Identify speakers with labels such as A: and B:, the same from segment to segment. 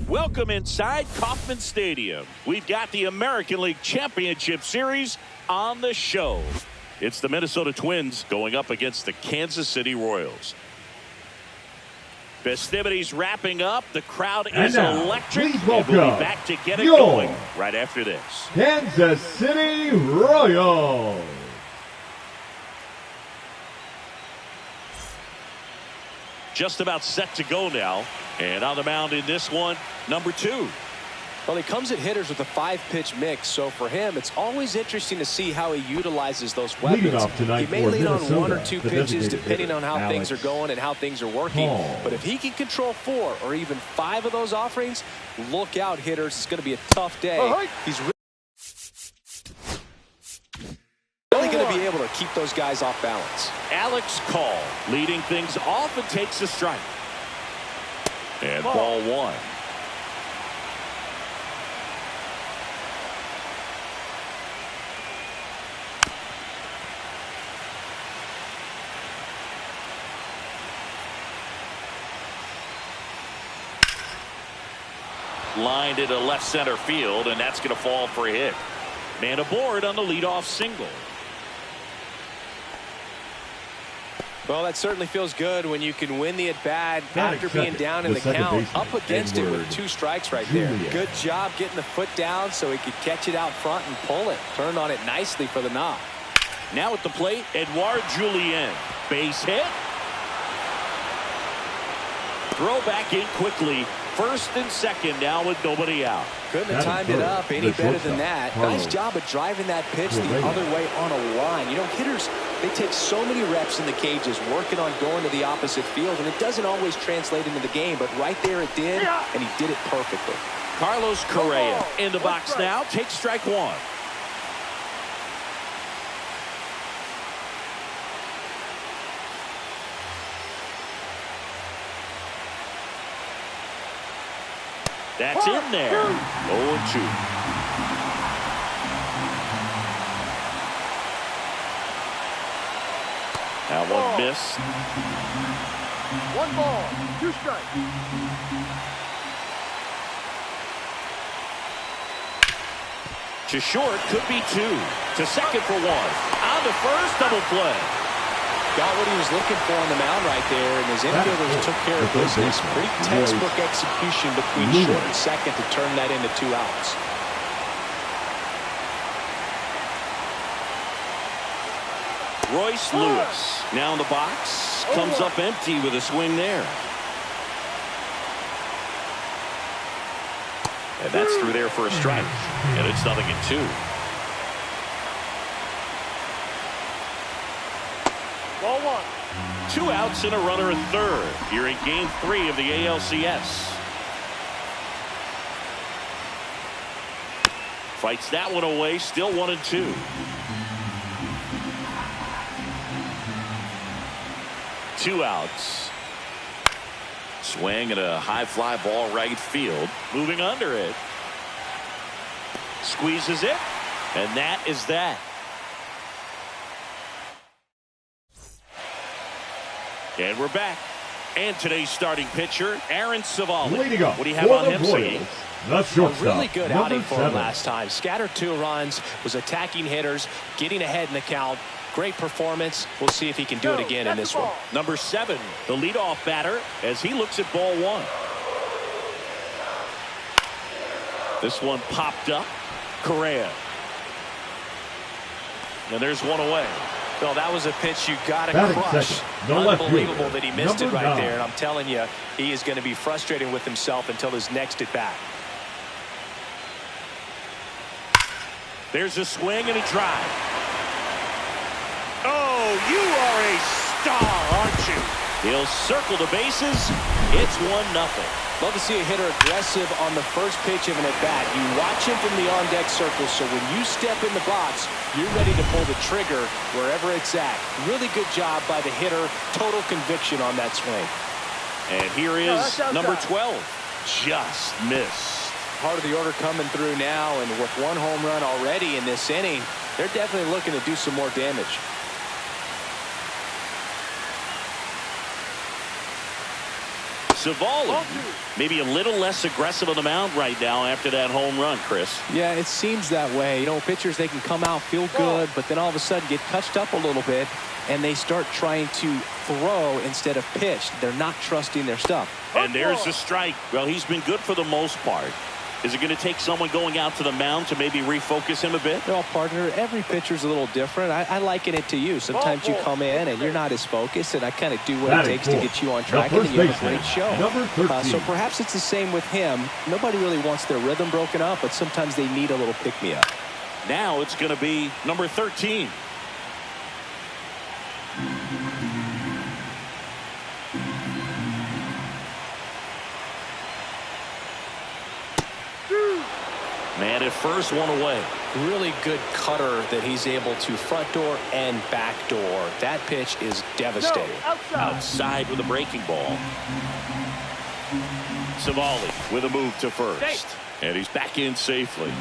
A: Welcome inside Kauffman Stadium. We've got the American League Championship Series on the show. It's the Minnesota Twins going up against the Kansas City Royals. Festivities wrapping up. The crowd is electric. And we'll be back to get it going right after this.
B: Kansas City Royals.
A: Just about set to go now. And on the mound in this one, number 2.
C: Well, he comes at hitters with a 5-pitch mix, so for him, it's always interesting to see how he utilizes those weapons.
B: He
C: may lean on 1 or 2 pitches depending on how things are going and how things are working. But if he can control 4 or even 5 of those offerings, look out, hitters. It's going to be a tough day. He's really going to be able to keep those guys off balance.
A: Alex Call leading things off and takes a strike. And ball 1. Lined into left center field, and that's going to fall for a hit. Man aboard on the leadoff single.
C: Well, that certainly feels good when you can win the at-bat after being down in the count, up against it with 2 strikes right there. Good job getting the foot down so he could catch it out front and pull it. Turned on it nicely for the knock.
A: Now at the plate, Edouard Julien. Base hit. Throw back in quickly. First and second now with nobody out.
C: Couldn't have timed it up any better than that. Nice job of driving that pitch the other way on a line. You know, hitters, they take so many reps in the cages working on going to the opposite field, and it doesn't always translate into the game, but right there it did, and he did it perfectly.
A: Carlos Correa in the box now. Takes strike 1. That's in there. 0-2. That one missed.
D: 1 ball, 2 strikes.
A: To short, could be 2. To second for 1. On to first, double play.
C: Got what he was looking for on the mound right there, and his infielders took care of business. Pretty textbook execution between short and second to turn that into 2 outs.
A: Royce Lewis now in the box. Comes up empty with a swing there. And that's through there for a strike. And it's 0-2.
D: Ball 1.
A: 2 outs and a runner at third. Here in game 3 of the ALCS. Fights that one away. Still 1-2. Two outs. Swing and a high fly ball right field. Moving under it. Squeezes it. And that is that. And we're back. And today's starting pitcher, Aaron Civale. What do you have on him, Siggy?
B: A
C: really good outing for him last time. Scattered 2 runs, was attacking hitters, getting ahead in the count. Great performance. We'll see if he can do it again in this one.
A: Number 7, the leadoff batter, as he looks at ball 1. This one popped up. Correa. And there's one away.
C: Well, that was a pitch you got to crush. Unbelievable that he missed it right there. And I'm telling you, he is going to be frustrated with himself until his next at bat.
A: There's a swing and a drive. Oh, you are a star, aren't you? He'll circle the bases. It's 1-0.
C: Love to see a hitter aggressive on the first pitch of an at-bat. You watch him from the on-deck circle, so when you step in the box, you're ready to pull the trigger wherever it's at. Really good job by the hitter. Total conviction on that swing.
A: And here is number 12. Just missed.
C: Part of the order coming through now, and with 1 home run already in this inning, they're definitely looking to do some more damage.
A: Savali. Maybe a little less aggressive on the mound right now after that home run, Chris.
C: Yeah, it seems that way. You know, pitchers, they can come out, feel good, but then all of a sudden get touched up a little bit, and they start trying to throw instead of pitch. They're not trusting their stuff.
A: And there's the strike. Well, he's been good for the most part. Is it going to take someone going out to the mound to maybe refocus him a bit?
C: Well, partner, every pitcher's a little different. I liken it to you. Sometimes you come in and you're not as focused, and I kind of do what it takes to get you on track, and then you have a great show. So perhaps it's the same with him. Nobody really wants their rhythm broken up, but sometimes they need a little pick-me-up.
A: Now it's going to be number 13. Man at first, one away.
C: Really good cutter that he's able to front door and back door. That pitch is devastating.
A: Outside with a breaking ball. Savali with a move to first. And he's back in safely.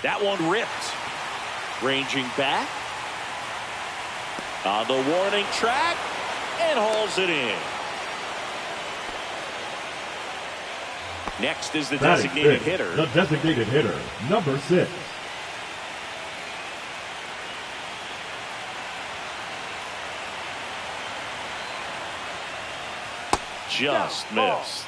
A: That one ripped. Ranging back. On the warning track. And hauls it in. Next is the designated hitter.
B: The designated hitter, number 6.
A: Just missed.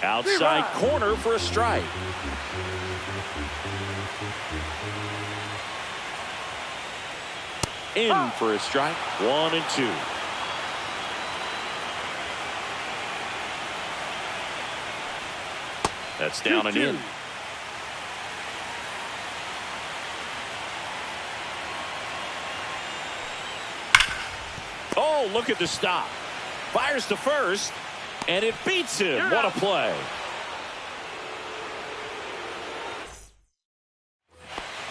A: Outside corner for a strike. In for a strike. 1 and 2. That's down and in. Oh, look at the stop. Fires to first. And it beats him. What a play.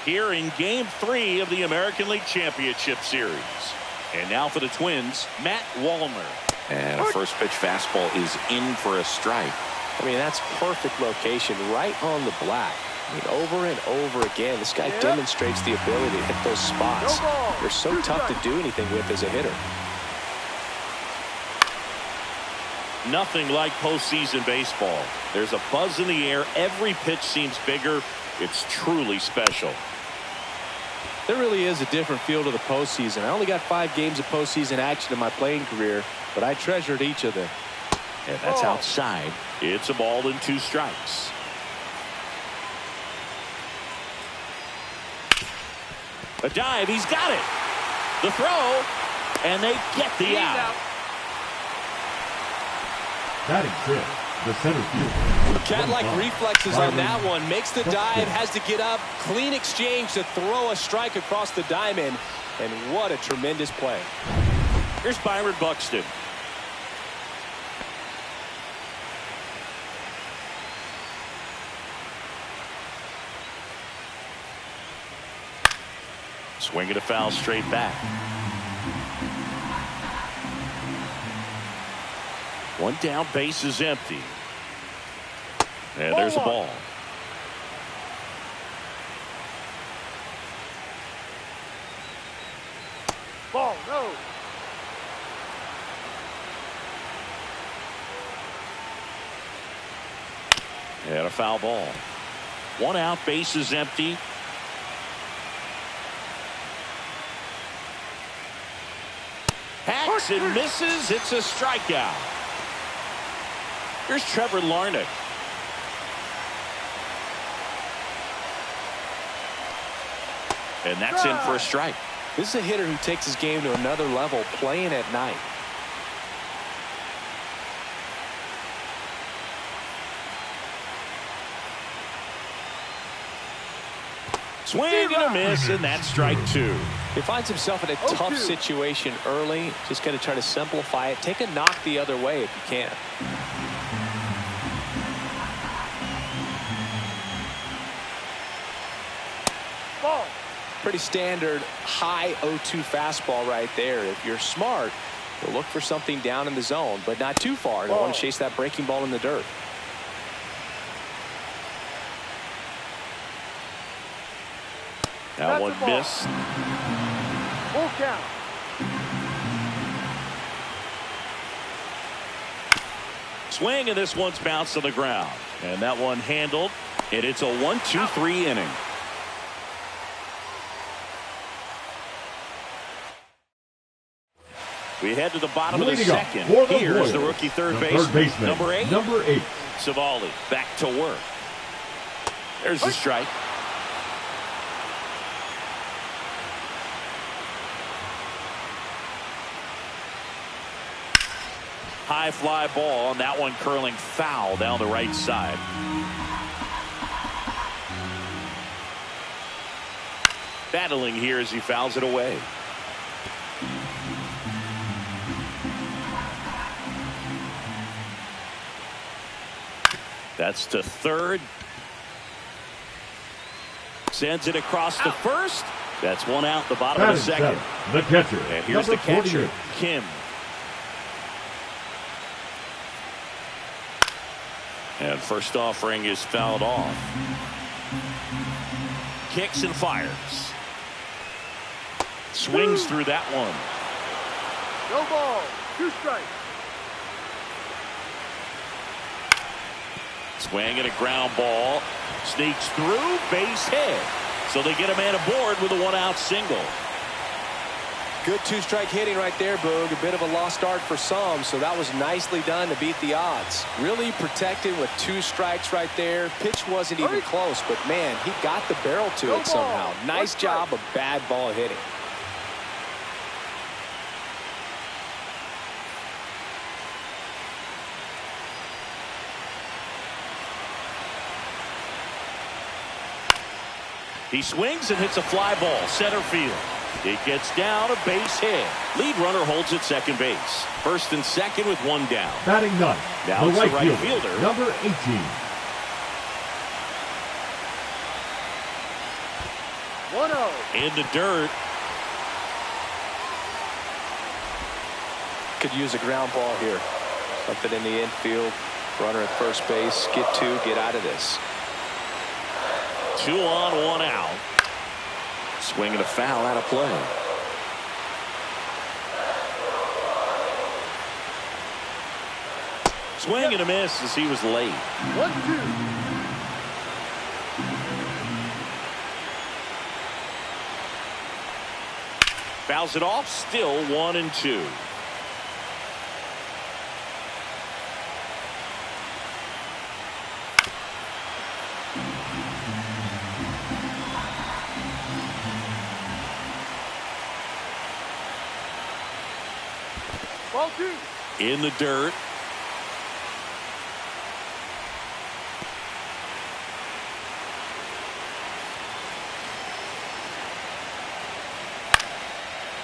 A: Here in Game 3 of the American League Championship Series. And now for the Twins, Matt Wallner.
E: And a first pitch fastball is in for a strike.
C: I mean, that's perfect location right on the black. I mean, over and over again, this guy demonstrates the ability to hit those spots. They're so tough to do anything with as a hitter.
A: Nothing like postseason baseball. There's a buzz in the air. Every pitch seems bigger. It's truly special.
C: There really is a different feel to the postseason. I only got 5 games of postseason action in my playing career, but I treasured each of them.
A: And that's outside. It's a ball and 2 strikes. A dive. He's got it. The throw. And they get the out.
B: Batting 6, the center fielder.
C: Cat-like reflexes on that one. Makes the dive, has to get up. Clean exchange to throw a strike across the diamond. And what a tremendous play.
A: Here's Byron Buxton. Swing and a foul straight back. One down, base is empty. And there's a ball.
D: Ball, no.
A: And a foul ball. 1 out, base is empty. Hacks and misses. It's a strikeout. Here's Trevor Larnach. And that's in for a strike.
C: This is a hitter who takes his game to another level, playing at night.
A: Swing and a miss, and that's strike 2.
C: He finds himself in a tough situation early. Just got to try to simplify it. Take a knock the other way if you can. pretty standard high 0-2 fastball right there. If you're smart, you'll look for something down in the zone, but not too far. You don't want to chase that breaking ball in the dirt.
A: That one missed.
D: Full count.
A: Swing, and this one's bounced to the ground. And that one handled. And it's a 1-2-3 inning. We head to the bottom of the second. Here's the rookie third baseman. Number 8. Savali back to work. There's the strike. High fly ball, and that one curling foul down the right side. Battling here as he fouls it away. That's to third. Sends it across to first. That's one out, the bottom of the second.
B: The catcher.
A: And here's the catcher, Kim. And first offering is fouled off. Kicks and fires. Swings through that one.
D: No ball. 2 strikes.
A: Swing and a ground ball. Sneaks through, base hit. So they get a man aboard with a 1-out single.
C: Good 2-strike hitting right there, Boog. A bit of a lost start for some, so that was nicely done to beat the odds. Really protected with 2 strikes right there. Pitch wasn't even close, but man, he got the barrel to it somehow. Nice job of bad ball hitting.
A: He swings and hits a fly ball, center field. It gets down, a base hit. Lead runner holds at second base. First and second with 1 down.
B: Batting ninth,
A: now
B: the
A: it's
B: right
A: the right fielder.
B: Number 18.
A: In the dirt.
C: Could use a ground ball here. Something in the infield. Runner at first base. Get 2, get out of this.
A: 2 on, 1 out. Swing and a foul out of play. Swing and a miss as he was late.
D: 1-2.
A: Fouls it off, still 1-2.
D: Ball 2.
A: In the dirt.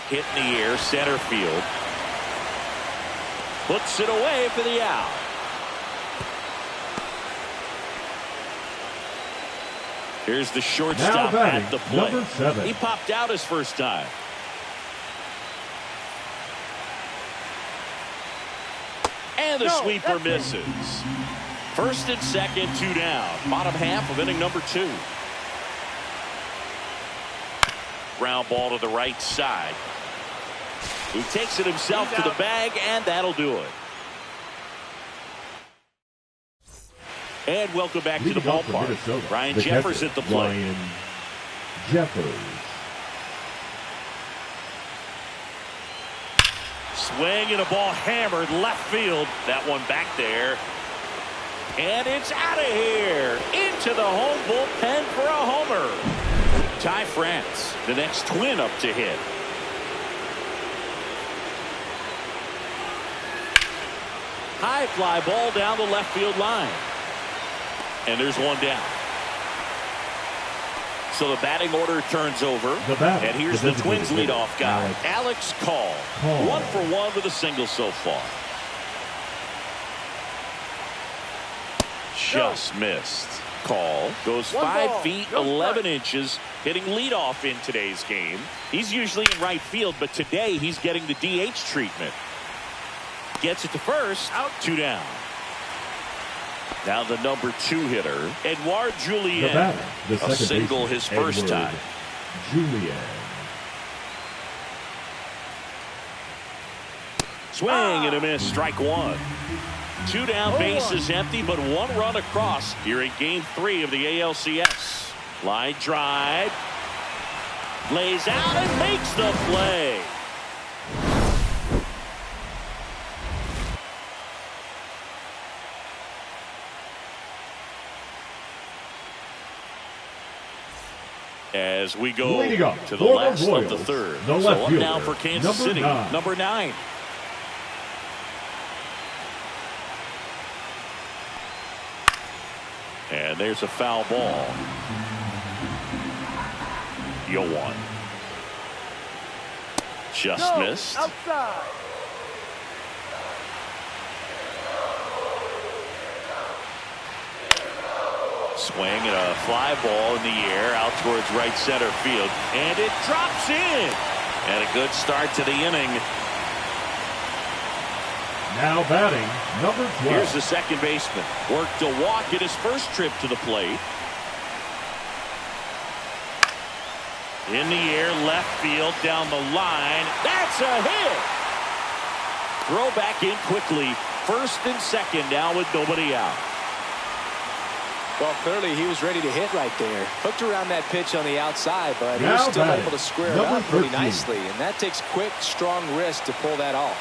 A: Hit in the air, center field. Puts it away for the out. Here's the shortstop at the plate.
B: Number 7.
A: He popped out his first time. And the sweeper misses. First and second, 2 down. Bottom half of inning number 2. Ground ball to the right side. He takes it himself to the bag, and that'll do it. And welcome back to the ballpark. Ryan Jeffers at the plate.
B: Ryan Jeffers.
A: Swing and a ball hammered left field. That one back there. And it's out of here. Into the home bullpen for a homer. Ty France, the next Twin up to hit. High fly ball down the left field line. And there's 1 down. So the batting order turns over. And here's the Twins leadoff guy, Alex Call. 1 for 1 with a single so far. Just missed. call. Goes 5
D: ball,
A: feet,
D: no
A: 11
D: strike.
A: inches, hitting leadoff in today's game. He's usually in right field, but today he's getting the DH treatment. Gets it to first,
D: Out.
A: 2 down. Now the number 2 hitter, Edouard
B: The
A: Julien.
B: batter, the
E: A
B: second
E: single
B: baseman,
E: his first
B: Edward
E: time.
B: Julien.
A: Swing and a miss, strike 1. 2 down, bases empty, but 1 run across here in game 3 of the ALCS. Line drive. Lays out and makes the play. As we go
B: Leading up
A: to the
B: for the
A: last of
B: Royals,
A: the third.
B: the
A: So
B: left
A: up now
B: fielder,
A: for Kansas
B: number
A: City,
B: 9.
A: number 9. And there's a foul ball. 0-1. Just
D: No,
A: missed.
D: outside.
A: Swing and a fly ball in the air out towards right center field. And it drops in. And a good start to the inning.
B: Now batting, number 12.
A: Here's the second baseman. Worked a walk at his first trip to the plate. In the air, left field, down the line. That's a hit. Throw back in quickly. First and second now with nobody out.
C: Well, clearly he was ready to hit right there. Hooked around that pitch on the outside, but he
B: Now
C: was still
B: batting,
C: able to square it
B: number
C: up pretty
B: 13.
C: nicely. And that takes quick, strong wrist to pull that off.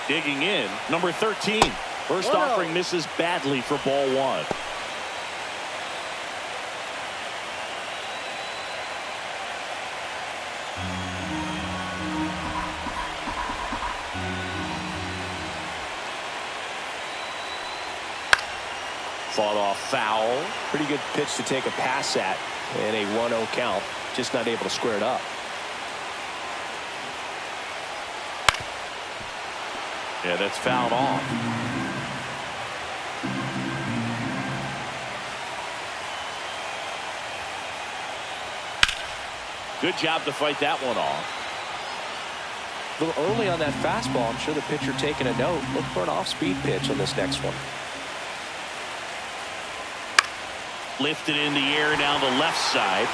A: Digging in, number 13. First
D: 1-0.
A: offering misses badly for ball 1. Fought off foul.
C: Pretty good pitch to take a pass at in a 1-0 count. Just not able to square it up.
A: Yeah, that's fouled off. Good job to fight that one off.
C: A little early on that fastball. I'm sure the pitcher taking a note. Look for an off-speed pitch on this next one.
A: Lifted in the air down the left side.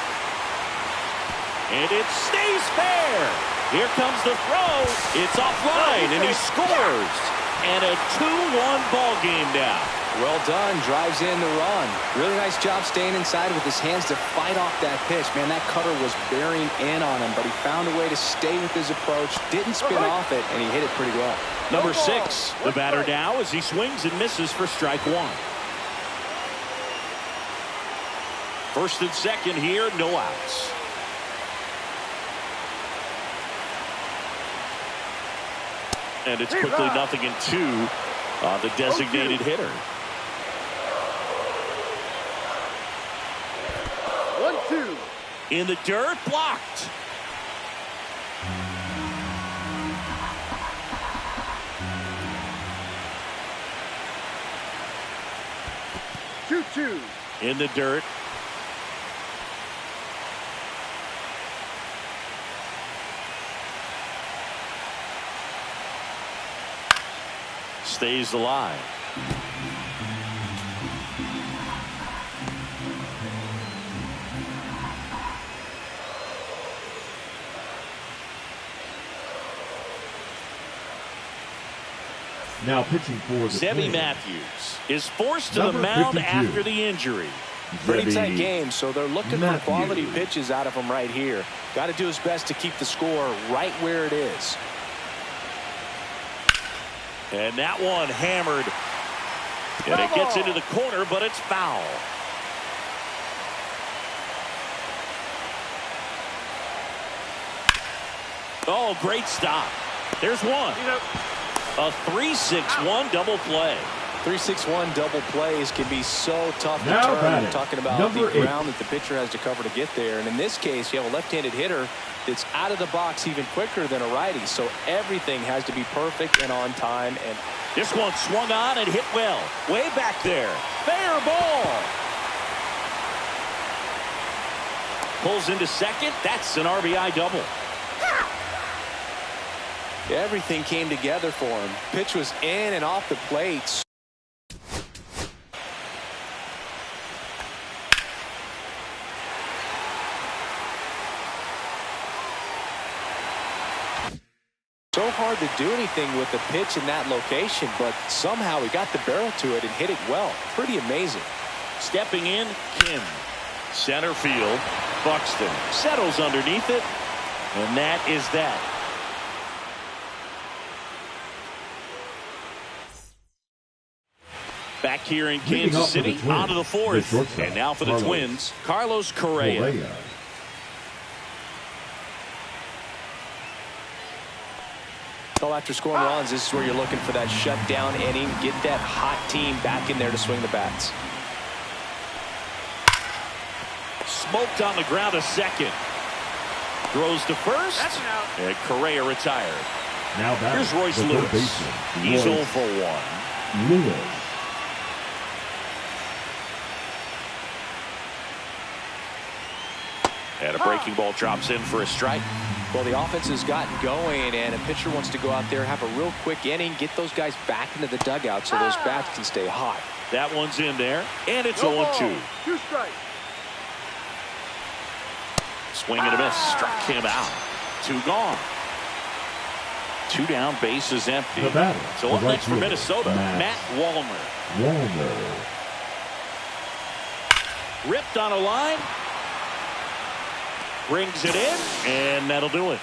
A: And it stays fair. Here comes the throw. It's offline, and he scores. And a 2-1 ball game now.
C: Well done. Drives in the run. Really nice job staying inside with his hands to fight off that pitch. Man, that cutter was bearing in on him, but he found a way to stay with his approach. Didn't spin off it, and he hit it pretty well.
A: Number 6, the batter now as he swings and misses for strike 1. First and second here, no outs. And it's quickly 0-2 on the designated hitter.
D: 1-2.
A: In the dirt, blocked.
D: Two.
A: In the dirt. Stays alive.
B: Now pitching for the
A: Zebby
B: Twins,
A: Matthews is forced to the
B: Number
A: mound
B: 52.
A: after the injury.
C: Pretty
B: Zebby
C: tight game, so they're looking
B: Matthews.
C: for quality pitches out of him right here. Got to do his best to keep the score right where it is.
A: And that one hammered. And it gets into the corner, but it's foul. Oh, great stop. There's one. A 3-6-1 double play.
C: 3-6-1 double plays can be so tough to
B: Now
C: turn.
B: batting,
C: We're talking about
B: number
C: the
B: 8.
C: ground that the pitcher has to cover to get there. And in this case, you have a left-handed hitter that's out of the box even quicker than a righty. So everything has to be perfect and on time. And
A: This one swung on and hit well. Way back there. Fair ball. Pulls into second. That's an RBI double.
C: Everything came together for him. Pitch was in and off the plate. So hard to do anything with the pitch in that location, but somehow he got the barrel to it and hit it well. Pretty amazing.
A: Stepping in, Kim. Center field. Buxton settles underneath it, and that is that. Back here in Kansas City, on to the fourth. And now for the Twins, Carlos Correa.
C: Well, after scoring runs, this is where you're looking for that shutdown inning. Get that hot team back in there to swing the bats.
A: Smoked on the ground a second. Throws to first.
D: That's an out.
A: And Correa retired.
B: Now
A: here's Royce Lewis. He's 0 for 1.
B: Lewis.
A: And a breaking ball drops in for a strike.
C: Well, the offense has gotten going, and a pitcher wants to go out there, have a real quick inning, get those guys back into the dugout so those bats can stay hot.
A: That one's in there, and it's 0-2.
D: 2 strikes.
A: Swing and a miss. Struck him out. 2 gone. 2 down, bases empty. So up next for Minnesota, Matt Wallner. Ripped on a line. Brings it in, and that'll do it.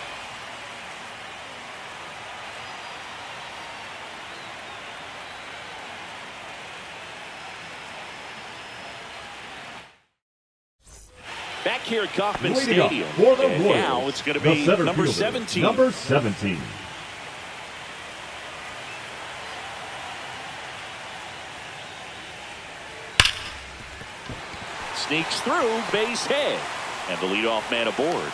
A: Back here at Kauffman Stadium, and now it's going to be number 17.
B: Number 17.
A: Sneaks through, base hit. And the leadoff man aboard.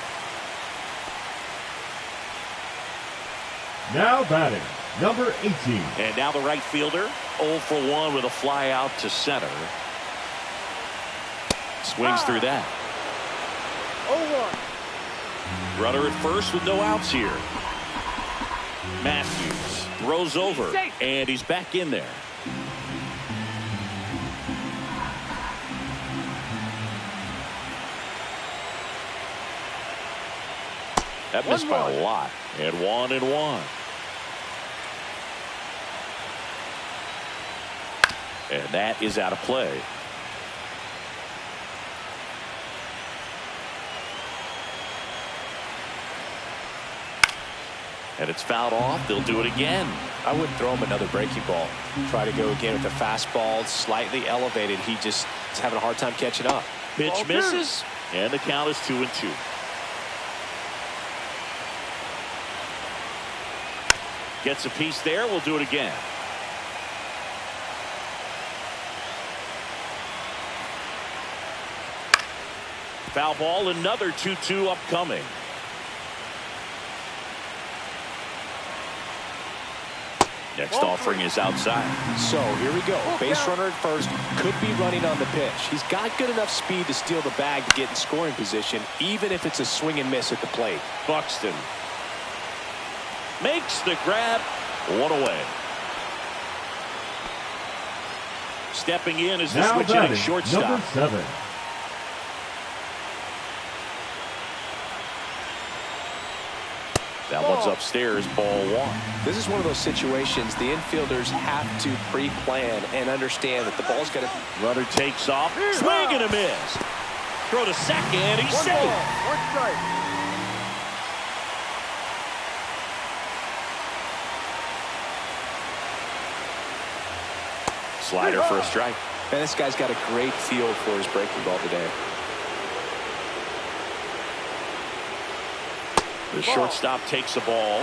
B: Now batting, number 18.
A: And now the right fielder, 0 for 1 with a fly out to center. Swings through that.
D: 0-1.
A: Runner at first with no outs here. Matthews throws over, and he's back in there. That missed by a lot. And 1-1. And that is out of play. And it's fouled off. They'll do it again.
C: I wouldn't throw him another breaking ball. Try to go again with the fastball, slightly elevated. He's having a hard time catching up.
A: Pitch misses, and the count is 2-2. Gets a piece there. We'll do it again. Foul ball, another 2-2 upcoming. Next offering is outside.
C: So here we go. Base runner at first. Could be running on the pitch. He's got good enough speed to steal the bag to get in scoring position, even if it's a swing and miss at the plate.
A: Buxton makes the grab. 1 away. Stepping in is the switch hitting shortstop.
B: Number 7.
A: That one's upstairs, ball 1.
C: This is one of those situations the infielders have to pre-plan and understand that the ball's got to.
A: Runner takes off. Swing and a miss. Throw to second. He's safe.
D: 1 strike.
A: Slider for a strike.
C: And this guy's got a great feel for his breaking ball today.
A: The shortstop takes the ball.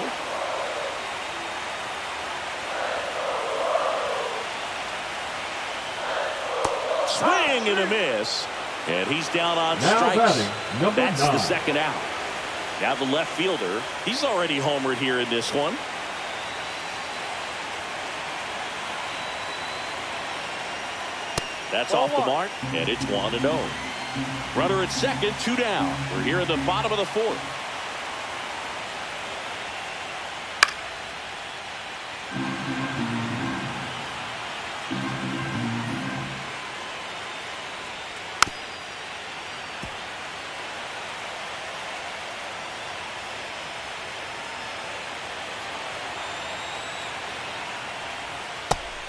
A: Swing and a miss. And he's down on strikes. That's the second out. Now the left fielder. He's already homered here in this one. That's off the mark, and it's 1-0. Runner at second, 2 down. We're here in the bottom of the fourth.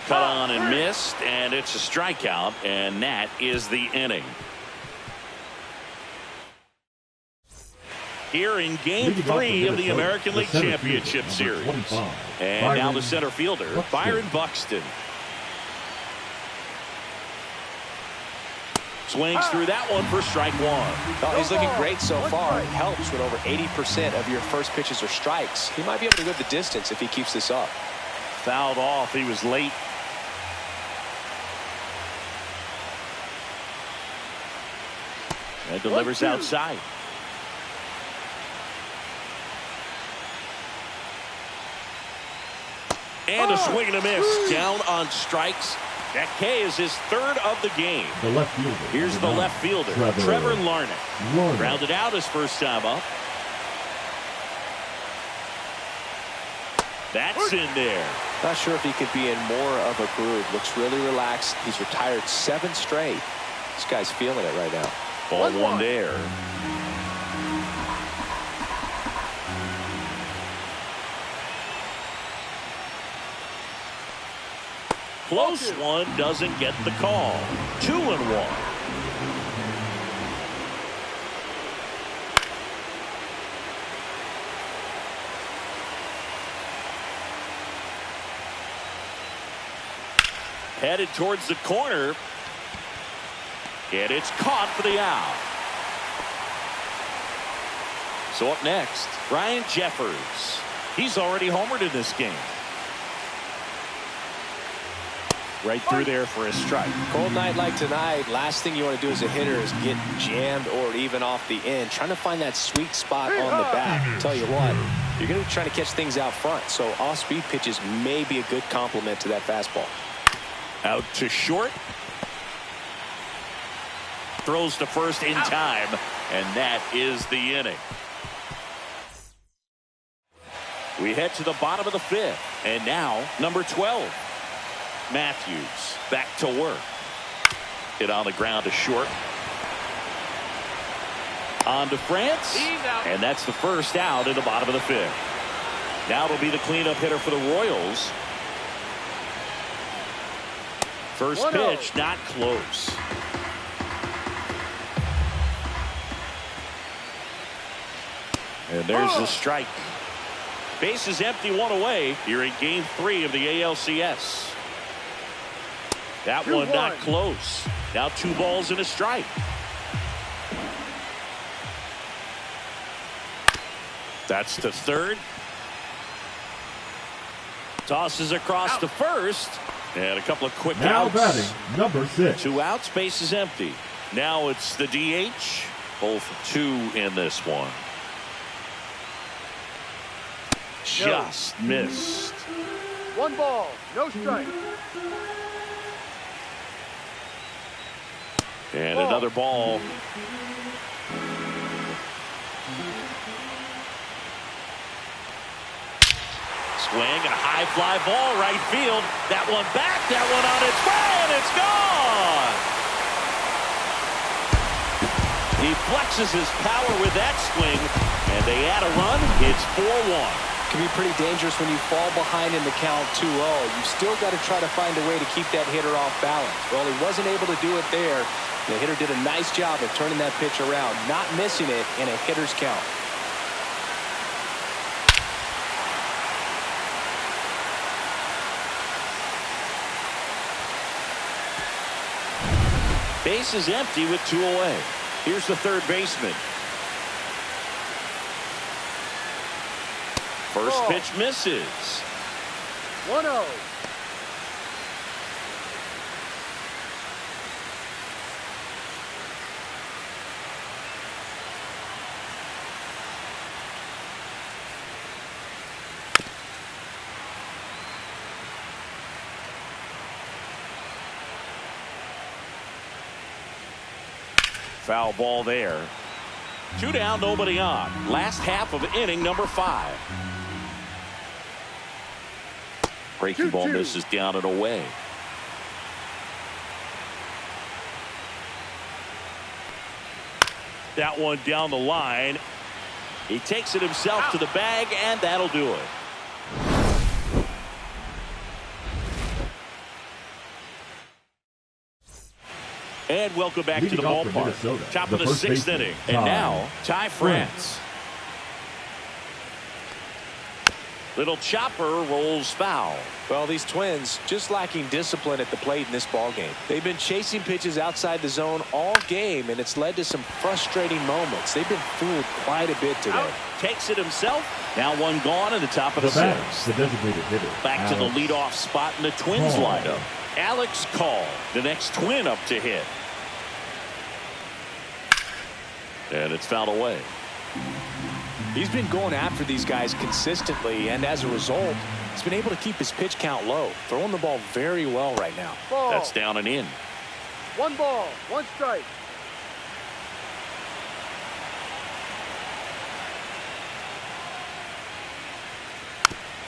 A: Cut on and missed, and it's a strikeout, and that is the inning. Here in Game 3 of the American League Championship Series. And now the center fielder, Byron Buxton. Swings through that one for strike one.
C: Oh, he's looking great so far. It helps when over 80% of your first pitches are strikes. He might be able to go the distance if he keeps this up.
A: Fouled off. He was late. And delivers outside. And a swing and a miss. Down on strikes. That K is his third of the game.
B: The left fielder.
A: Here's the left fielder, Trevor Larnach. Grounded out his first time up. That's in there.
C: Not sure if he could be in more of a groove. Looks really relaxed. He's retired 7 straight. This guy's feeling it right now.
A: Ball one there. Close one, doesn't get the call. 2-1. Headed towards the corner. And it's caught for the out. So up next, Ryan Jeffers. He's already homered in this game. Right through there for a strike.
C: Cold night like tonight, last thing you want to do as a hitter is get jammed or even off the end. Trying to find that sweet spot on the bat. Tell you what, you're going to be trying to catch things out front. So off-speed pitches may be a good complement to that fastball.
A: Out to short. Throws to first in time, and that is the inning. We head to the bottom of the fifth, and now number 12. Matthews back to work. Hit on the ground to short. On to France, and that's the first out in the bottom of the fifth. Now it'll be the cleanup hitter for the Royals. First pitch, not close. And there's the strike. Base is empty, 1 away here in Game 3 of the ALCS. That one not close. Now 2 balls and a strike. That's to third. Tosses across to first. And a couple of quick outs.
B: Now batting, number 6.
A: 2 outs, base is empty. Now it's the DH. 0 for 2 in this one. Just missed.
D: 1 ball, no strike.
A: And another ball. Swing and a high fly ball right field. That one back, that one on its way, and it's gone. He flexes his power with that swing, and they add a run. It's 4-1.
C: Can be pretty dangerous when you fall behind in the count 2-0. You've still got to try to find a way to keep that hitter off balance. Well, he wasn't able to do it there. The hitter did a nice job of turning that pitch around, not missing it in a hitter's count.
A: Base is empty with 2 away. Here's the third baseman. First pitch misses.
D: 1-0.
A: Foul ball there. 2 down, nobody on. Last half of inning number 5. Breaking ball misses down and away. That one down the line. He takes it himself to the bag, and that'll do it. And welcome back to the ballpark. Top of the 6th inning. And now, Ty France. Little chopper rolls foul.
C: Well, these Twins just lacking discipline at the plate in this ball game. They've been chasing pitches outside the zone all game, and it's led to some frustrating moments. They've been fooled quite a bit today.
A: Takes it himself. Now one gone in the top of the 6th.
B: The designated hitter.
A: Back to the leadoff spot in the Twins lineup. Alex Call, the next Twin up to hit. And it's fouled away.
C: He's been going after these guys consistently, and as a result, he's been able to keep his pitch count low, throwing the ball very well right now.
D: Ball.
A: That's down and in.
D: 1 ball, 1 strike.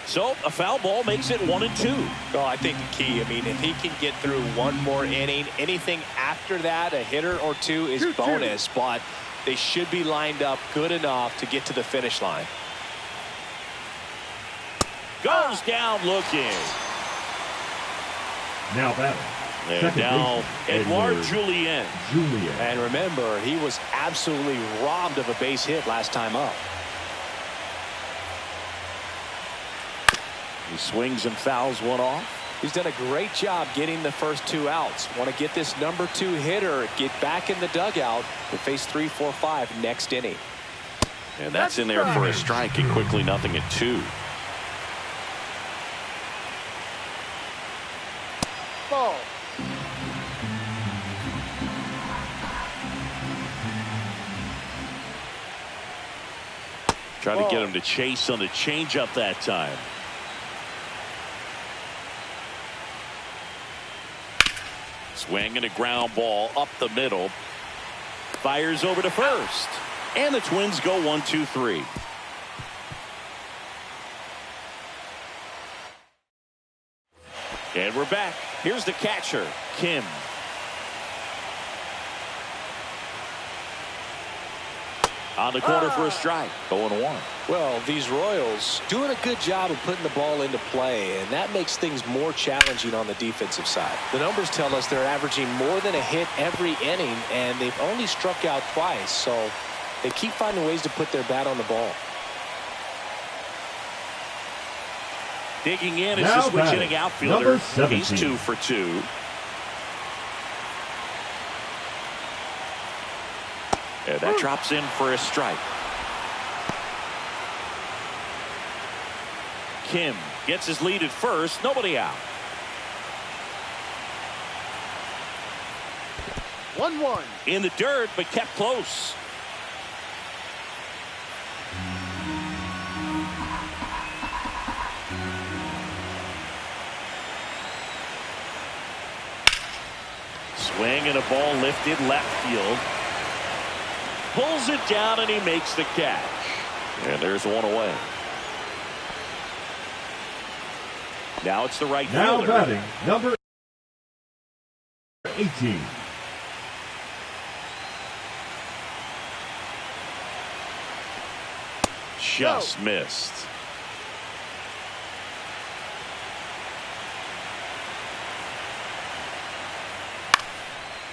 A: So a foul ball makes it 1-2.
C: Well, I think the key, I mean, if he can get through one more inning, anything after that, a hitter or two is bonus, but they should be lined up good enough to get to the finish line.
A: Goes down looking.
B: Now batting.
A: And now Edouard Julien.
C: And remember, he was absolutely robbed of a base hit last time up.
A: He swings and fouls one off.
C: He's done a great job getting the first 2 outs. Want to get this number 2 hitter, get back in the dugout to face 3, 4, 5 next inning.
A: And that's in there for a strike, and quickly nothing at 2.
D: Ball.
A: Trying to get him to chase on the changeup that time. Swing and a ground ball up the middle. Fires over to first. And the Twins go 1-2-3. And we're back. Here's the catcher, Kim. On the corner for a strike. 0-1.
C: Well, these Royals doing a good job of putting the ball into play, and that makes things more challenging on the defensive side. The numbers tell us they're averaging more than a hit every inning, and they've only struck out twice, so they keep finding ways to put their bat on the ball.
A: Digging in is the switch hitting outfielder. He's 2 for 2. And that drops in for a strike. Kim gets his lead at first. Nobody out.
D: 1-1.
A: In the dirt, but kept close. Swing and a ball lifted left field. Pulls it down and he makes the catch. And there's one away. Now it's the right
B: now
A: fielder.
B: Batting number 18.
A: Just missed.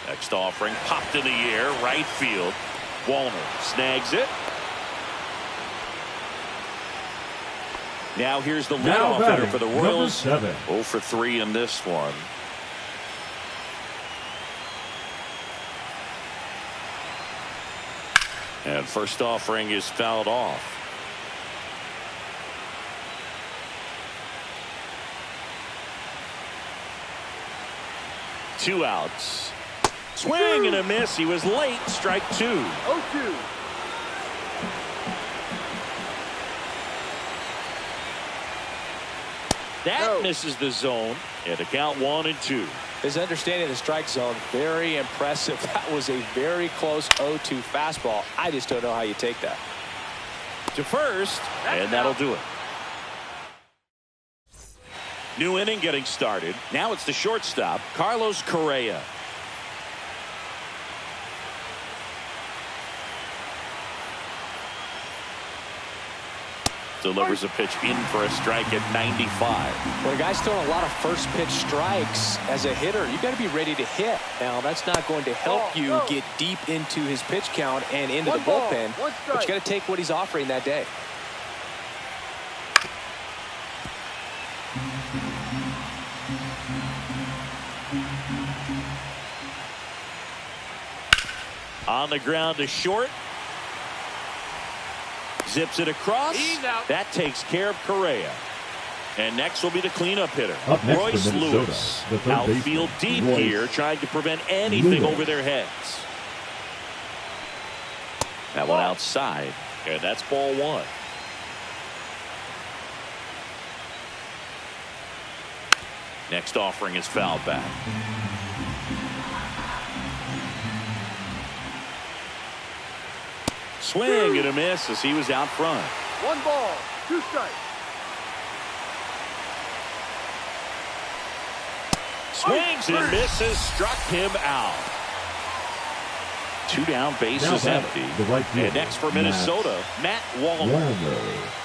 A: Next offering popped in the air, right field. Walner snags it. Now here's the leadoff hitter for the Royals. 0 for 3 in this one. And first offering is fouled off. Two outs. Swing and a miss. He was late. Strike 2.
D: 0-2.
A: That misses the zone. And a count 1-2.
C: His understanding of the strike zone, very impressive. That was a very close 0-2 fastball. I just don't know how you take that.
A: To first, and that'll do it. New inning getting started. Now it's the shortstop, Carlos Correa. Delivers a pitch in for a strike at 95.
C: When a guy's throwing a lot of first pitch strikes as a hitter, you got to be ready to hit. Now, that's not going to help you get deep into his pitch count and into the bullpen, but you got to take what he's offering that day.
A: On the ground to short. Zips it across. That takes care of Correa. And next will be the cleanup hitter, Royce Lewis. Outfield deep here, trying to prevent anything over their heads. That one outside, and that's ball one. Next offering is fouled back. Swing and a miss as he was out front.
D: 1 ball, 2 strikes.
A: Swings and misses, struck him out. 2 down, bases empty. And next for Minnesota, Matt Wallner.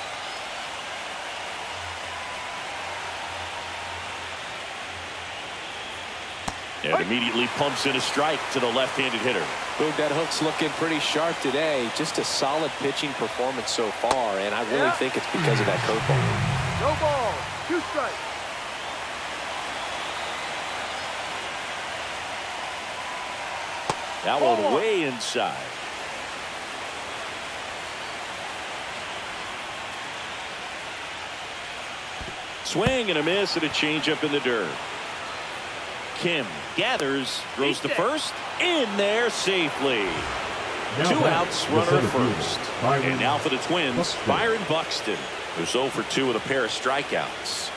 A: And immediately pumps in a strike to the left-handed hitter.
C: Boog, that hook's looking pretty sharp today. Just a solid pitching performance so far, and I really think it's because of that curveball.
D: No ball, 2 strikes.
A: That one way inside. Swing and a miss and a changeup in the dirt. Kim gathers, throws to first, in there safely. 2 outs, runner first. And now for the Twins, Byron Buxton, who's 0 for 2 with a pair of strikeouts.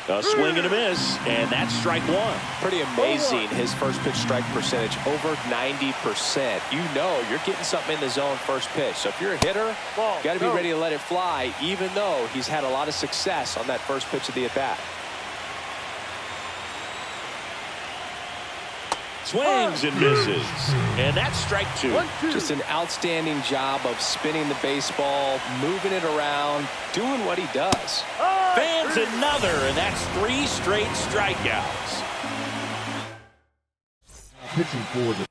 A: A swing and a miss, and that's strike 1.
C: Pretty amazing, his first pitch strike percentage, over 90%. You know you're getting something in the zone first pitch. So if you're a hitter, you got to be ready to let it fly, even though he's had a lot of success on that first pitch of the at-bat.
A: Swings and misses, and that's strike 2.
C: Just an outstanding job of spinning the baseball, moving it around, doing what he does.
A: Fans another, and that's 3 straight strikeouts.
B: Pitching for the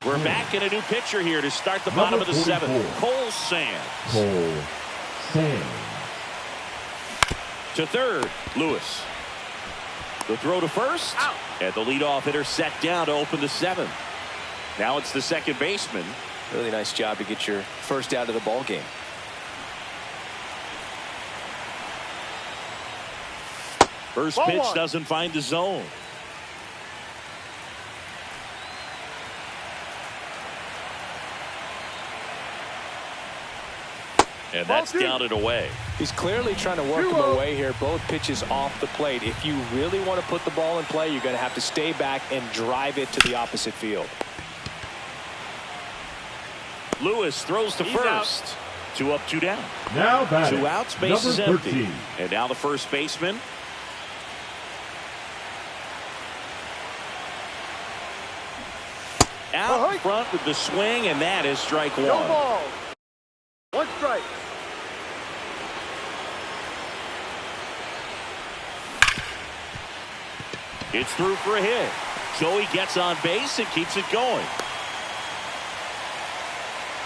A: We're back in a new pitcher here to start the bottom of the 7th. Cole Sands. To third, Lewis. The throw to first. And the leadoff hitter set down to open the 7th. Now it's the second baseman.
C: Really nice job to get your first out of the ball game.
A: First pitch doesn't find the zone. And that's down and away.
C: He's clearly trying to work him away here. Both pitches off the plate. If you really want to put the ball in play, you're going to have to stay back and drive it to the opposite field.
A: Lewis throws to first. 2 up, 2 down.
B: Now batting,
A: 2 outs, bases
B: number
A: empty.
B: 13.
A: And now the first baseman. Out front with the swing, and that is strike 1.
D: No ball. 1 strike.
A: It's through for a hit. Joey gets on base and keeps it going.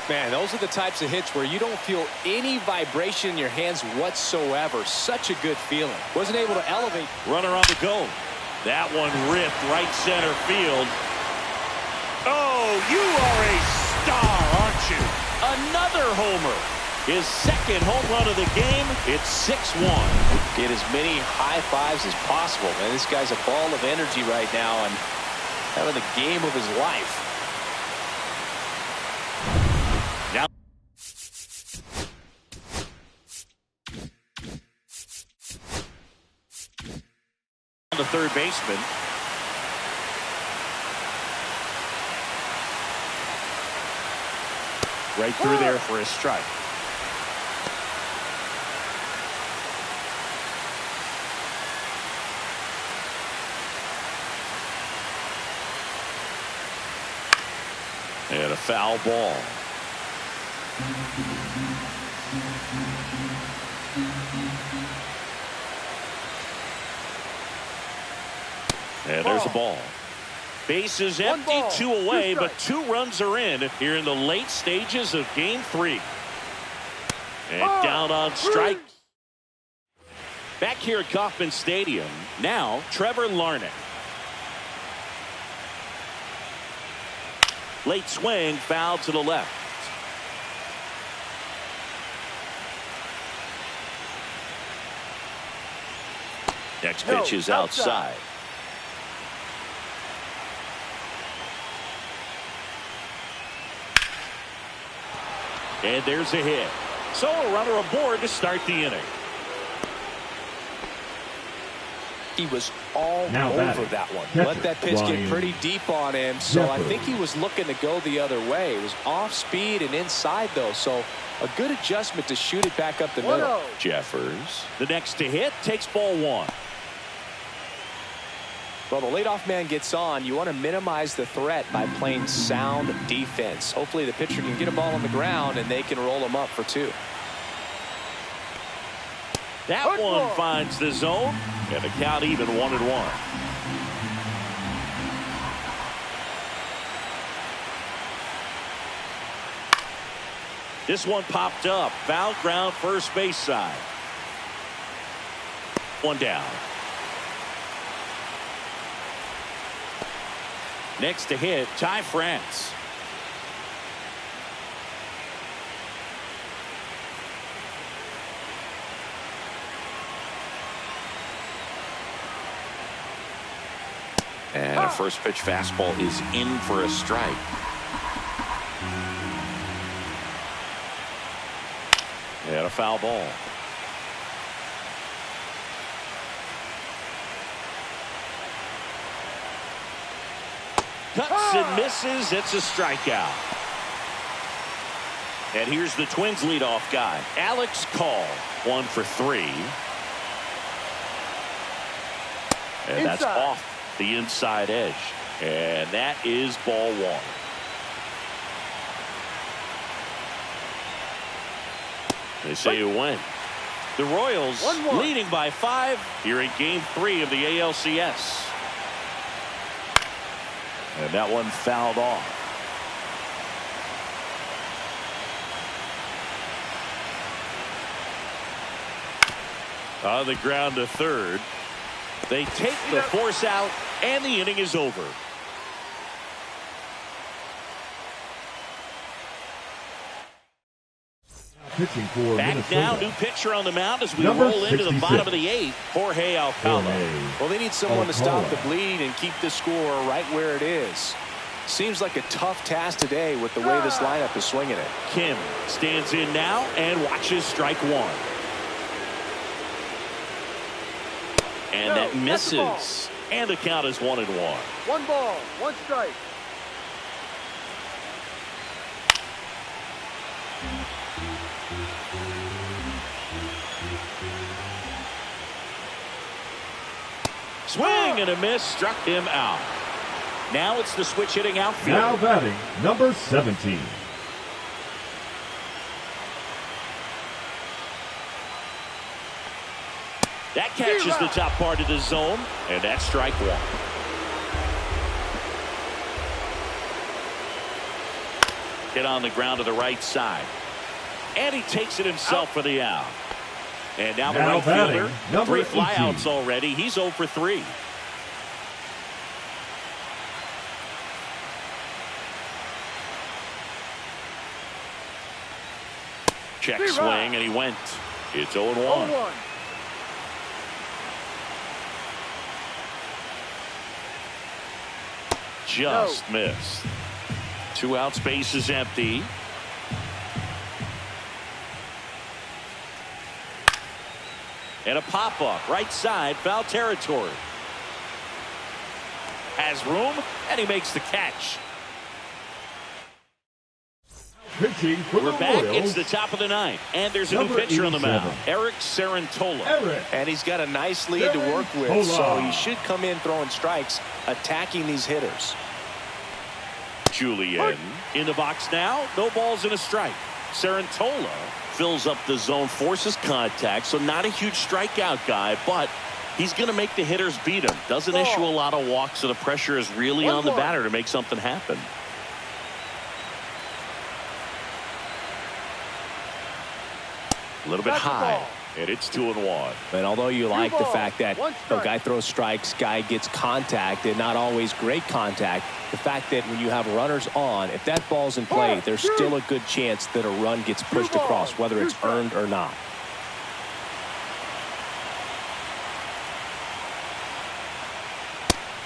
C: Man, those are the types of hits where you don't feel any vibration in your hands whatsoever. Such a good feeling. Wasn't able to elevate.
A: Runner on the go. That one ripped right center field. Oh, you are a star, aren't you? Another homer. His second home run of the game. It's 6-1.
C: Get as many high fives as possible, man. This guy's a ball of energy right now and having the game of his life.
A: Now the third baseman. Right through there for a strike. And a foul ball. And there's a ball. Bases empty, 2 away, but 2 runs are in here in the late stages of game 3. And down on strike. Back here at Kauffman Stadium, now Trevor Larnach. Late swing, foul to the left. Next pitch is outside. And there's a hit. So a runner aboard to start the inning.
C: He was all over that one. Let that pitch get pretty deep on him. So I think he was looking to go the other way. It was off speed and inside, though. So a good adjustment to shoot it back up the middle.
A: Jeffers. The next to hit takes ball 1.
C: Well, the leadoff man gets on. You want to minimize the threat by playing sound defense. Hopefully the pitcher can get a ball on the ground and they can roll him up for 2.
A: That one finds the zone, and the count even 1-1. This one popped up. Foul ground, first base side. 1 down. Next to hit, Ty France.
E: And a first pitch fastball is in for a strike.
A: And a foul ball. Cuts and misses. It's a strikeout. And here's the Twins leadoff guy, Alex Call. 1 for 3. And that's off the inside edge. And that is ball 1. They say you win. The Royals
D: 1-1.
A: leading by 5 here in game 3 of the ALCS. And that one fouled off. On the ground to third. They take the force out, and the inning is over.
B: Pitching for
A: Back
B: Minnesota.
A: now, new pitcher on the mound as we
B: Number
A: roll into the
B: 66.
A: bottom of the 8th, Jorge Alcala.
C: Well, they need someone to stop the bleeding and keep the score right where it is. Seems like a tough task today with the way this lineup is swinging it.
A: Kim stands in now and watches strike 1. And that misses. And the count is 1-1.
D: 1 ball, 1 strike.
A: Swing and a miss, struck him out. Now it's the switch hitting outfield.
B: Now batting, number 17.
A: That catches the top part of the zone, and that's strike 1. Hit on the ground to the right side. And he takes it himself for the out. And now the right fielder, 3 flyouts already. He's 0 for 3. Check swing, and he went. It's 0-1.
D: 0-1.
A: Just missed. 2 outs, base is empty. And a pop-up, right side, foul territory. Has room, and he makes the catch.
B: Pitching for
A: We're
B: the
A: back.
B: Royals,
A: It's the top of the ninth, and there's a new
B: number
A: pitcher on the
B: 87.
A: mound, Eric Sarantola.
C: And he's got a nice lead to work with, so he should come in throwing strikes, attacking these hitters.
A: Julian in the box now. No balls and a strike. Sarantola fills up the zone, forces contact, so not a huge strikeout guy, but he's going to make the hitters beat him. Doesn't issue a lot of walks, so the pressure is really on the batter to make something happen. A little bit high, and it's 2-1.
C: And although you like the
D: balls,
C: fact that
D: one
C: the
D: strike.
C: guy throws strikes, guy gets contact, and not always great contact, the fact that when you have runners on, if that ball's in play, there's still a good chance that a run gets pushed across, whether it's earned or not.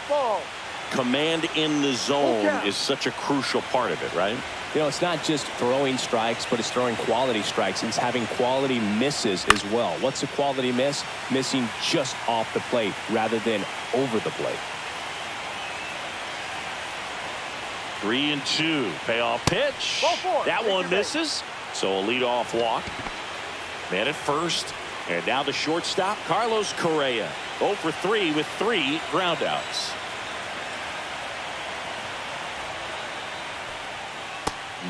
D: Ball.
A: Command in the zone is such a crucial part of it, right?
C: You know, it's not just throwing strikes, but it's throwing quality strikes. It's having quality misses as well. What's a quality miss? Missing just off the plate rather than over the plate.
A: 3-2. Payoff pitch.
D: Ball four.
A: That
D: Take
A: one
D: your base.
A: misses. So a leadoff walk. Man at first. And now the shortstop, Carlos Correa. 0 for 3 with 3 groundouts.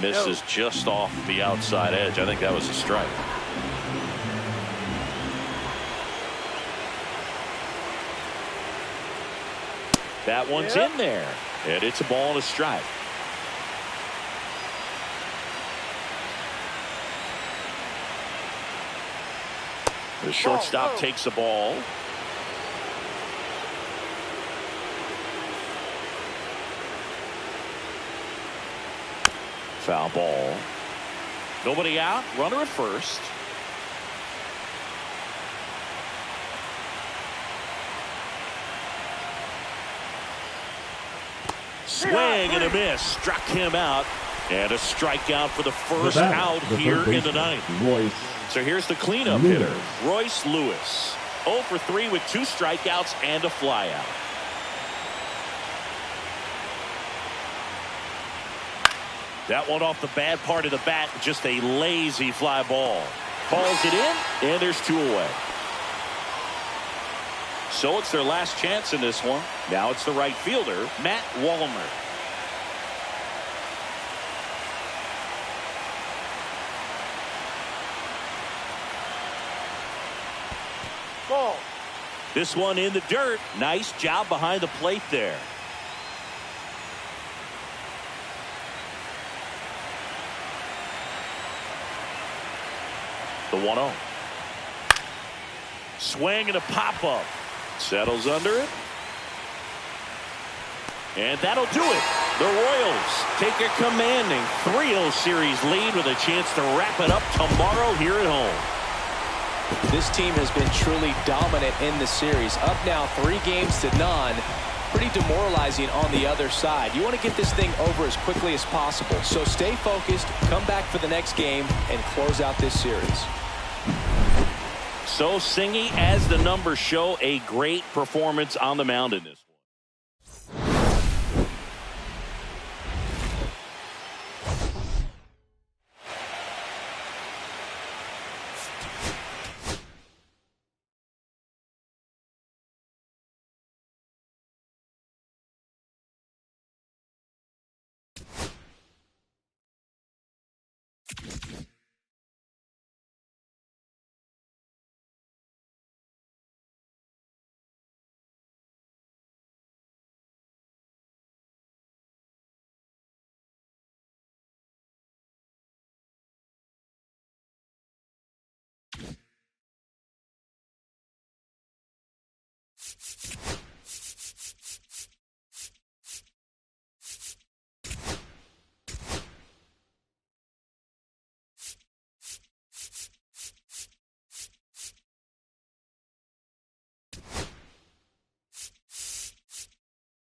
A: Misses just off the outside edge. I think that was a strike. That one's in there. And it's a ball and a strike. The shortstop takes the ball. Foul ball. Nobody out. Runner at first. Swing and a miss. Struck him out. And a strikeout for the first out here in the ninth.
B: Royce.
A: So here's the cleanup
B: Lewis.
A: hitter, Royce Lewis. 0 for 3 with 2 strikeouts and a flyout. That one off the bad part of the bat, just a lazy fly ball. Calls it in, and there's 2 away. So it's their last chance in this one. Now it's the right fielder, Matt Wallner.
D: Ball.
A: This one in the dirt. Nice job behind the plate there. The 1-0. Swing and a pop-up. Settles under it. And that'll do it. The Royals take a commanding 3-0 series lead with a chance to wrap it up tomorrow here at home.
C: This team has been truly dominant in the series. Up now 3-0. Pretty demoralizing on the other side. You want to get this thing over as quickly as possible. So stay focused, come back for the next game, and close out this series.
A: So Singy, as the numbers show, a great performance on the mound in this one.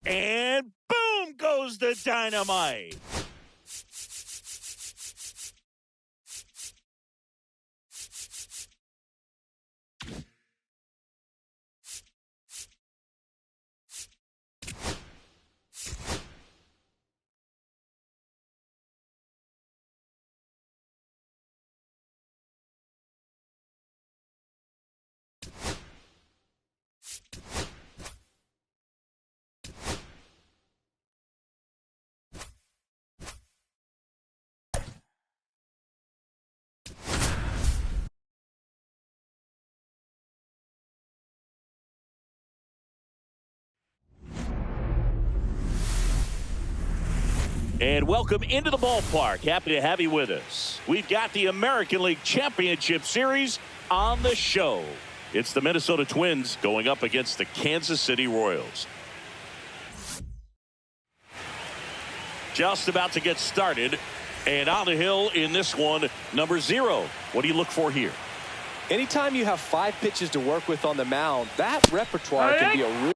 A: And boom goes the dynamite. And welcome into the ballpark. Happy to have you with us. We've got the American League Championship Series on the show. It's the Minnesota Twins going up against the Kansas City Royals. Just about to get started. And on the hill in this one, number 0. What do you look for here?
C: Anytime you have 5 pitches to work with on the mound, that repertoire can be a real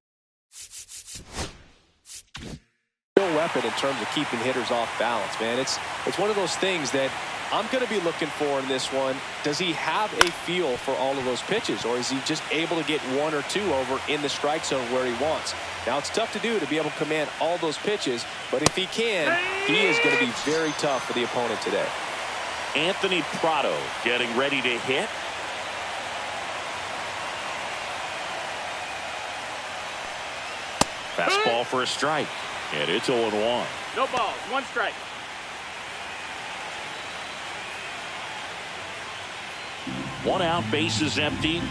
C: weapon in terms of keeping hitters off balance, man. It's one of those things that I'm going to be looking for in this one. Does he have a feel for all of those pitches, or is he just able to get 1 or 2 over in the strike zone where he wants? Now, it's tough to do, to be able to command all those pitches, but if he can, he is going to be very tough for the opponent today.
A: Anthony Prado getting ready to hit. Fastball for a strike. And it's 0-1.
D: No balls, 1 strike.
A: One out, base is empty.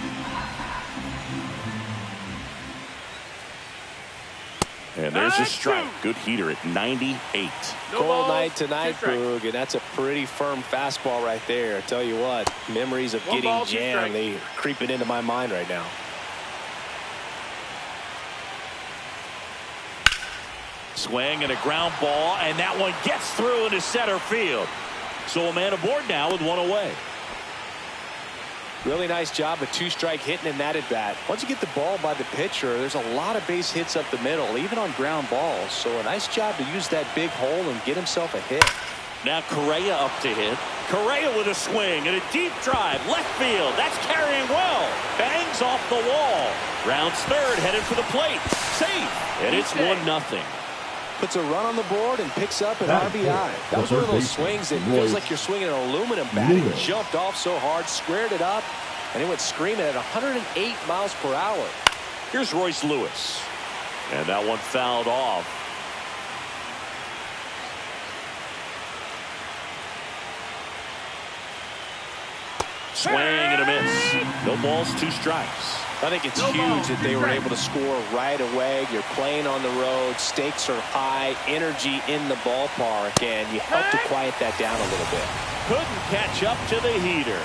A: And there's a strike. Good heater at 98.
C: No Cold night tonight, Boog, and that's a pretty firm fastball right there. I tell you what, memories of getting jammed, they creeping into my mind right now.
A: Swing and a ground ball, and that one gets through into center field. So a man aboard now with 1 away.
C: Really nice job of 2-strike hitting in that at bat. Once you get the ball by the pitcher, there's a lot of base hits up the middle, even on ground balls. So a nice job to use that big hole and get himself a hit.
A: Now Correa up to hit. Correa with a swing and a deep drive. Left field. That's carrying well. Bangs off the wall. Rounds third, headed for the plate. Safe. And it's 1-0.
C: Puts a run on the board and picks up an RBI. That was one of those swings that feels like you're swinging an aluminum bat. He jumped off so hard, squared it up, and he went screaming at 108 miles per hour.
A: Here's Royce Lewis. And that one fouled off. Swing and a miss. No balls, 2 strikes.
C: I think it's huge that they were able to score right away. You're playing on the road. Stakes are high. Energy in the ballpark. And you help to quiet that down a little bit.
A: Couldn't catch up to the heater.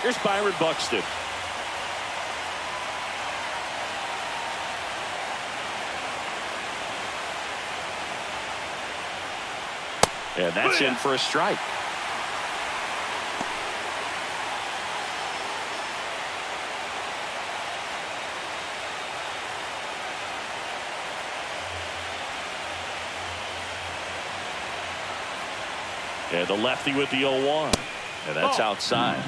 A: Here's Byron Buxton. And that's in for a strike. And the lefty with the 0-1. And that's outside.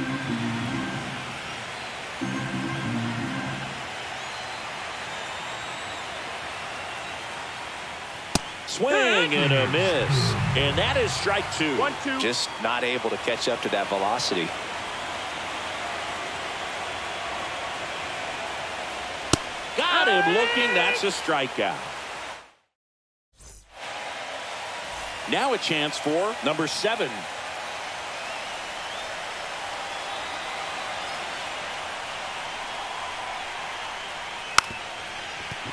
A: Swing and a miss. And that is strike 2.
D: 1-2.
C: Just not able to catch up to that velocity.
A: Got him looking. That's a strikeout. Now a chance for number 7.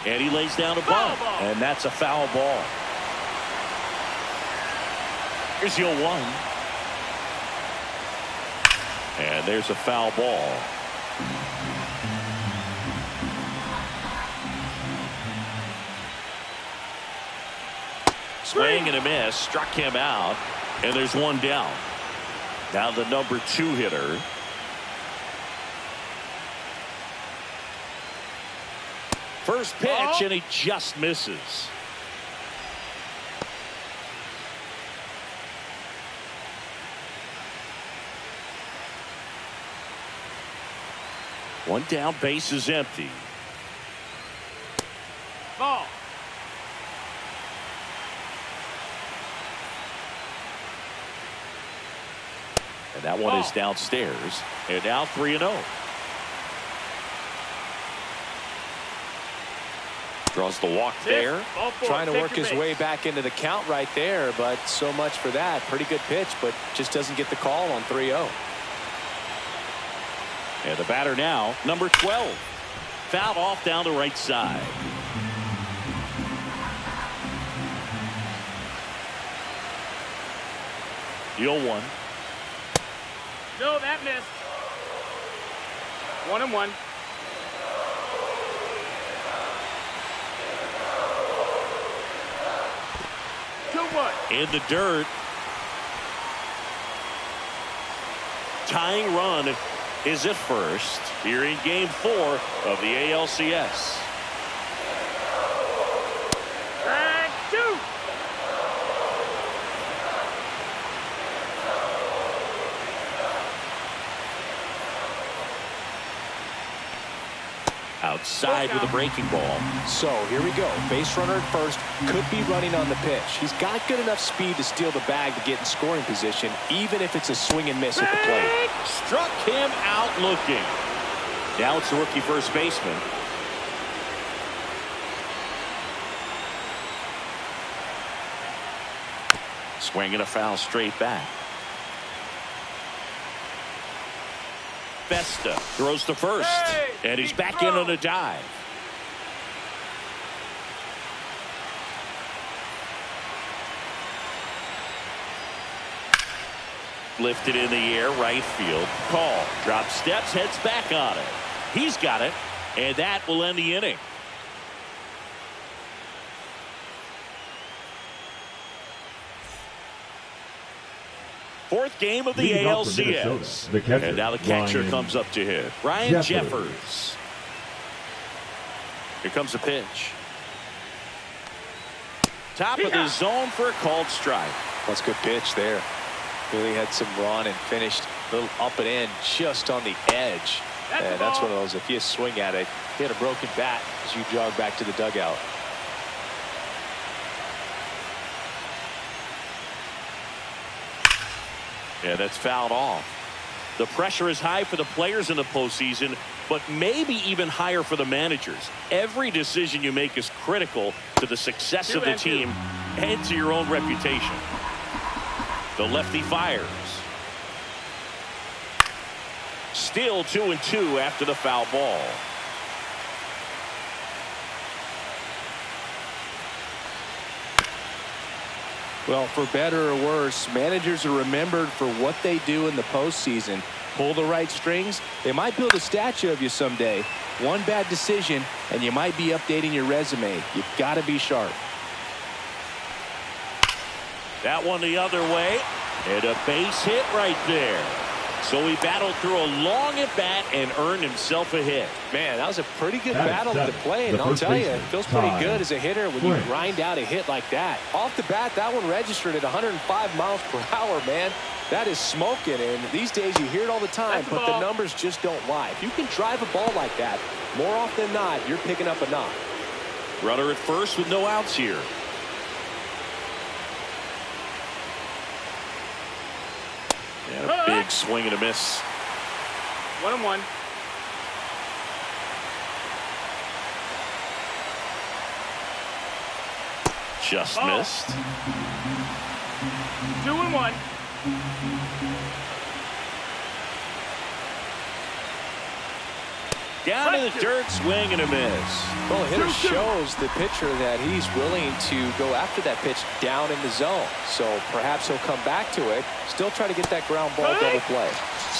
A: And he lays down a bunt. And that's a foul ball. Here's the 0-1. And there's a foul ball. Swing and a miss. Struck him out. And there's 1 down. Now the number 2 hitter. First pitch, and he just misses. One down, base is empty.
D: Ball.
A: And that one is downstairs. And now 3-0. Draws the walk there.
C: Trying to work his way back into the count right there, but so much for that. Pretty good pitch, but just doesn't get the call on 3-0.
A: And the batter now, number 12. Fouled off down the right side. The 0-1.
D: No, that missed. 1-1.
A: In the dirt. Tying run is at first here in game 4 of the ALCS.
D: Strike 2.
A: Outside with a breaking ball.
C: So here we go. Base runner at first. Could be running on the pitch. He's got good enough speed to steal the bag to get in scoring position, even if it's a swing and miss at the plate.
A: Struck him out looking. Now it's the rookie first baseman. Swinging a foul straight back. Vesta throws to first, and he's back in on a dive. Lifted in the air, right field. Call. Drop steps, heads back on it. He's got it, and that will end the inning. Fourth game of the ALCS. And now the catcher comes up to hit. Ryan Jeffers. Here comes the pitch. Top of the zone for a called strike.
C: That's a good pitch there. Really had some run and finished a little up and in just on the edge. And that's one of those, if you swing at it, you hit a broken bat as you jog back to the dugout.
A: Yeah, that's fouled off. The pressure is high for the players in the postseason, but maybe even higher for the managers. Every decision you make is critical to the success of the team and to your own reputation. The lefty fires. Still 2-2 after the foul ball.
C: Well, for better or worse, managers are remembered for what they do in the postseason. Pull the right strings, they might build a statue of you someday. One bad decision, and you might be updating your resume. You've got to be sharp.
A: That one the other way, and a base hit right there. So he battled through a long at bat and earned himself a hit.
C: Man, that was a pretty good battle to play, and I'll tell you, it feels pretty good as a hitter when you grind out a hit like that. Off the bat, that one registered at 105 miles per hour, man. That is smoking, and these days you hear it all the time, but the numbers just don't lie. If you can drive a ball like that, more often than not, you're picking up a knock.
A: Runner at first with no outs here. And a big swing and a miss.
D: 1-1.
A: Just missed.
D: 2-1.
A: Down in the dirt, swing and a miss.
C: Well, the hitter shows the pitcher that he's willing to go after that pitch down in the zone. So perhaps he'll come back to it, still try to get that ground ball double play.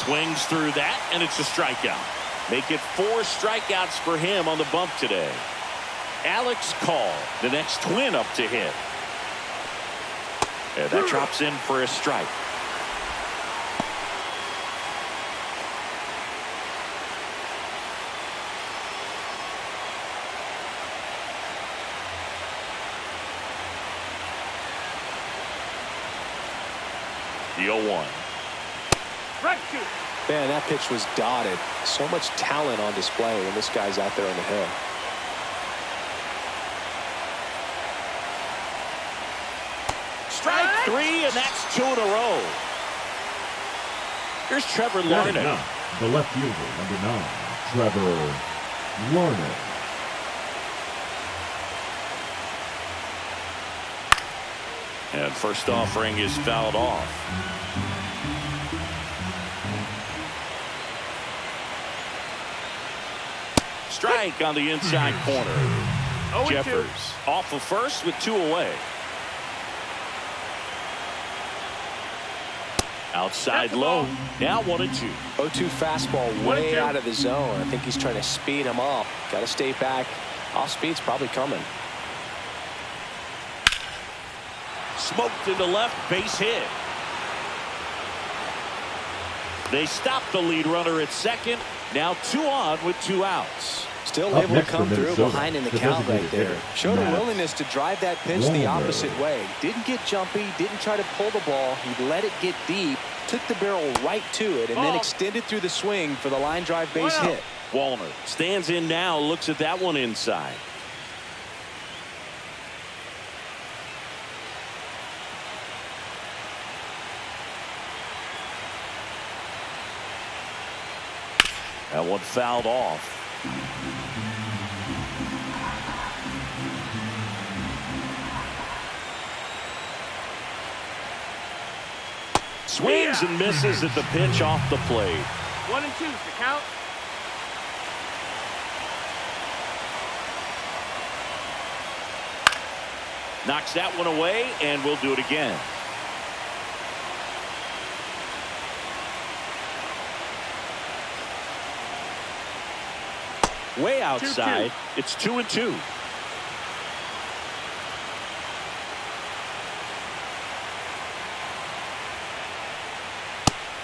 A: Swings through that, and it's a strikeout. Make it 4 strikeouts for him on the bump today. Alex Call, the next twin up to hit. And that drops in for a strike. The 0-1.
D: Strike 2.
C: Man, that pitch was dotted. So much talent on display when this guy's out there on the hill.
A: Strike 3, and that's 2 in a row. Here's Trevor Larned.
B: The left fielder, number 9, Trevor Larned.
A: And first offering is fouled off. Strike on the inside corner. Jeffers off of first with 2 away. Outside low. Now 1-2.
C: 0-2 fastball way out of the zone. I think he's trying to speed him up. Got to stay back. Off speed's probably coming.
A: Smoked into left, base hit. They stopped the lead runner at second. Now 2 on with 2 outs.
C: Still able to come through behind in the count right there. Showed a willingness to drive that pitch the opposite way. Didn't get jumpy, didn't try to pull the ball. He let it get deep, took the barrel right to it, and then extended through the swing for the line drive base hit.
A: Wallner stands in now, looks at that one inside. That one fouled off. Swings and misses at the pitch off the plate.
D: 1-2 the count.
A: Knocks that one away, and we'll do it again. Way outside. 2-2. It's 2-2.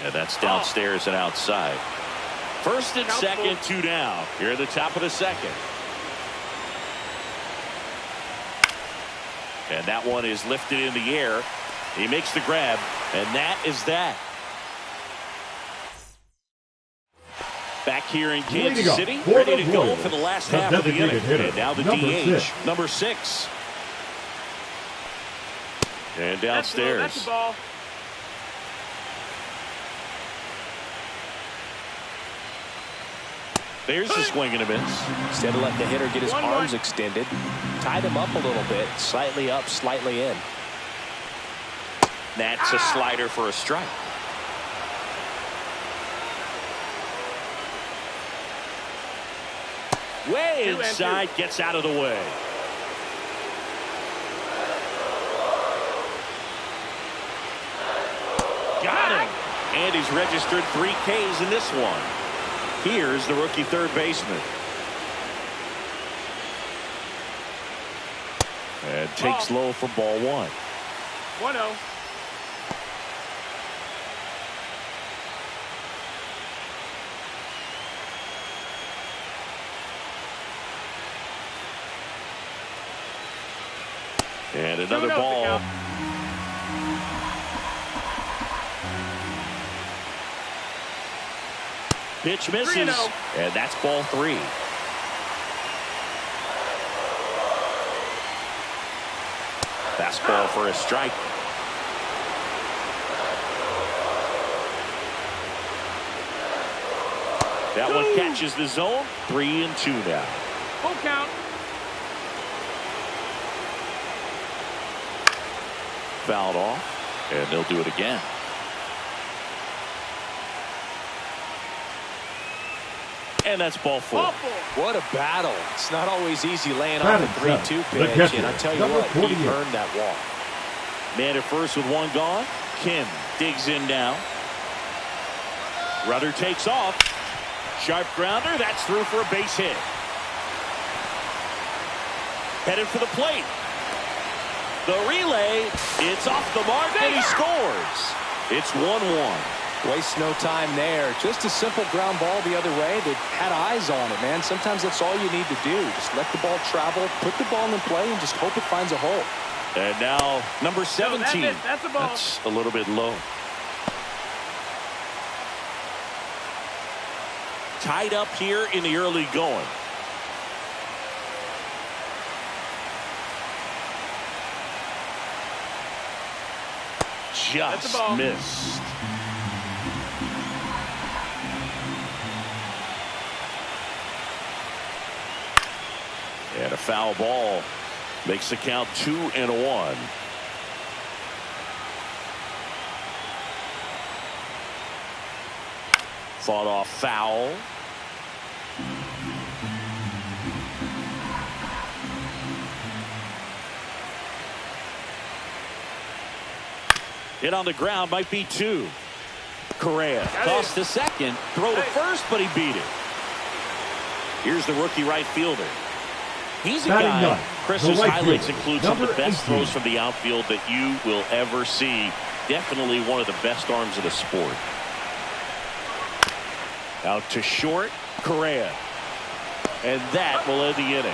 A: And that's downstairs and outside. First and second, 2 down. Here at the top of the second. And that one is lifted in the air. He makes the grab, and that is that. Back here in Kansas City, ready to go for the last half of the inning. And now the DH, number 6. And downstairs.
D: That's the ball.
A: There's a swing and a miss.
C: Instead of letting the hitter get his arms extended, tied him up a little bit, slightly up, slightly in.
A: That's a slider for a strike. Way inside, gets out of the way. Got him. And he's registered 3 Ks in this one. Here's the rookie third baseman. And takes low for ball 1.
D: 1-0.
A: And another ball. Pitch misses, and that's ball 3. Fastball for a strike. That one catches the zone. 3-2 now.
D: Full count.
A: Fouled off, and they'll do it again. And that's ball 4.
C: What a battle. It's not always easy laying off a 3-2 pitch, and I tell you what, he earned that walk.
A: Man at first with 1 gone. Kim digs in now. Rudder takes off. Sharp grounder. That's through for a base hit. Headed for the plate. The relay. It's off the mark, and he scores. It's 1-1.
C: Waste no time there. Just a simple ground ball the other way. They had eyes on it, man. Sometimes that's all you need to do. Just let the ball travel, put the ball in play, and just hope it finds a hole.
A: And now number 17.
D: That's a ball.
A: That's a little bit low. tied up here in the early going. Just missed. And a foul ball makes the count 2-1. Fought off foul. Hit on the ground, might be 2. Correa tossed to second, throw to first, but he beat it. Here's the rookie right fielder. He's a guy, Chris's highlights include some of the best throws from the outfield that you will ever see. Definitely one of the best arms of the sport. Out to short, Correa. And that will end the inning.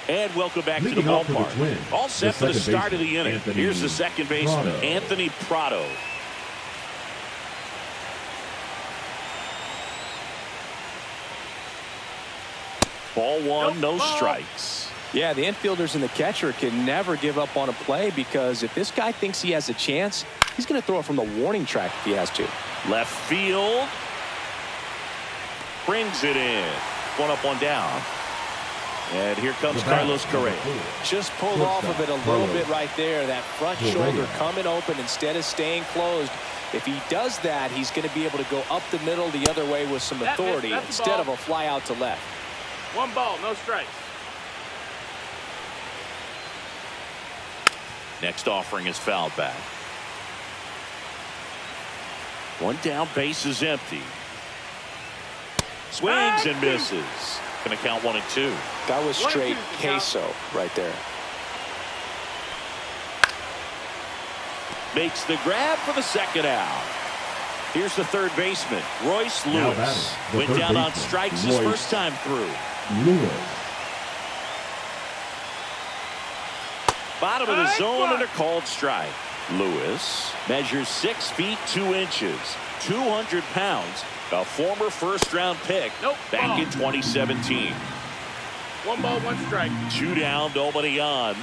A: And welcome back to the ballpark. All set for the start of the inning. Here's the second baseman, Anthony Prado. Ball one, no strikes.
C: Yeah, the infielders and the catcher can never give up on a play, because if this guy thinks he has a chance, he's going to throw it from the warning track if he has to.
A: Left field. Brings it in. One up, one down. And here comes Carlos Correa.
C: Just pulled off of it a little bit right there. That front shoulder coming open instead of staying closed. If he does that, he's going to be able to go up the middle the other way with some authority instead of a fly out to left.
D: 1 ball, no strikes.
A: Next offering is fouled back. One down, base is empty. Swings and misses. Going to count 1 and 2.
C: That was straight queso right there.
A: Makes the grab for the second out. Here's the third baseman, Royce Lewis. Went down on strikes his first time through. Bottom of the zone and a called strike. Lewis measures 6 feet 2 inches, 200 pounds. A former first-round pick back in 2017.
D: 1 ball, 1 strike.
A: 2 down, nobody on.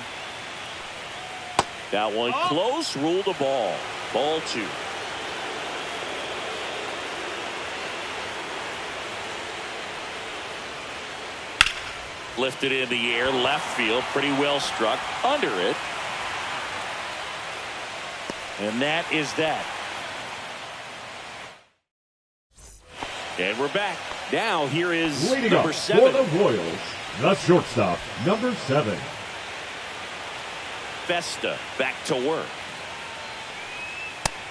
A: That one close, ruled a ball. Ball 2. Lifted in the air, left field, pretty well struck. Under it. And that is that. And we're back. Now here is number 7.
B: For the Royals, the shortstop, number 7.
A: Festa back to work.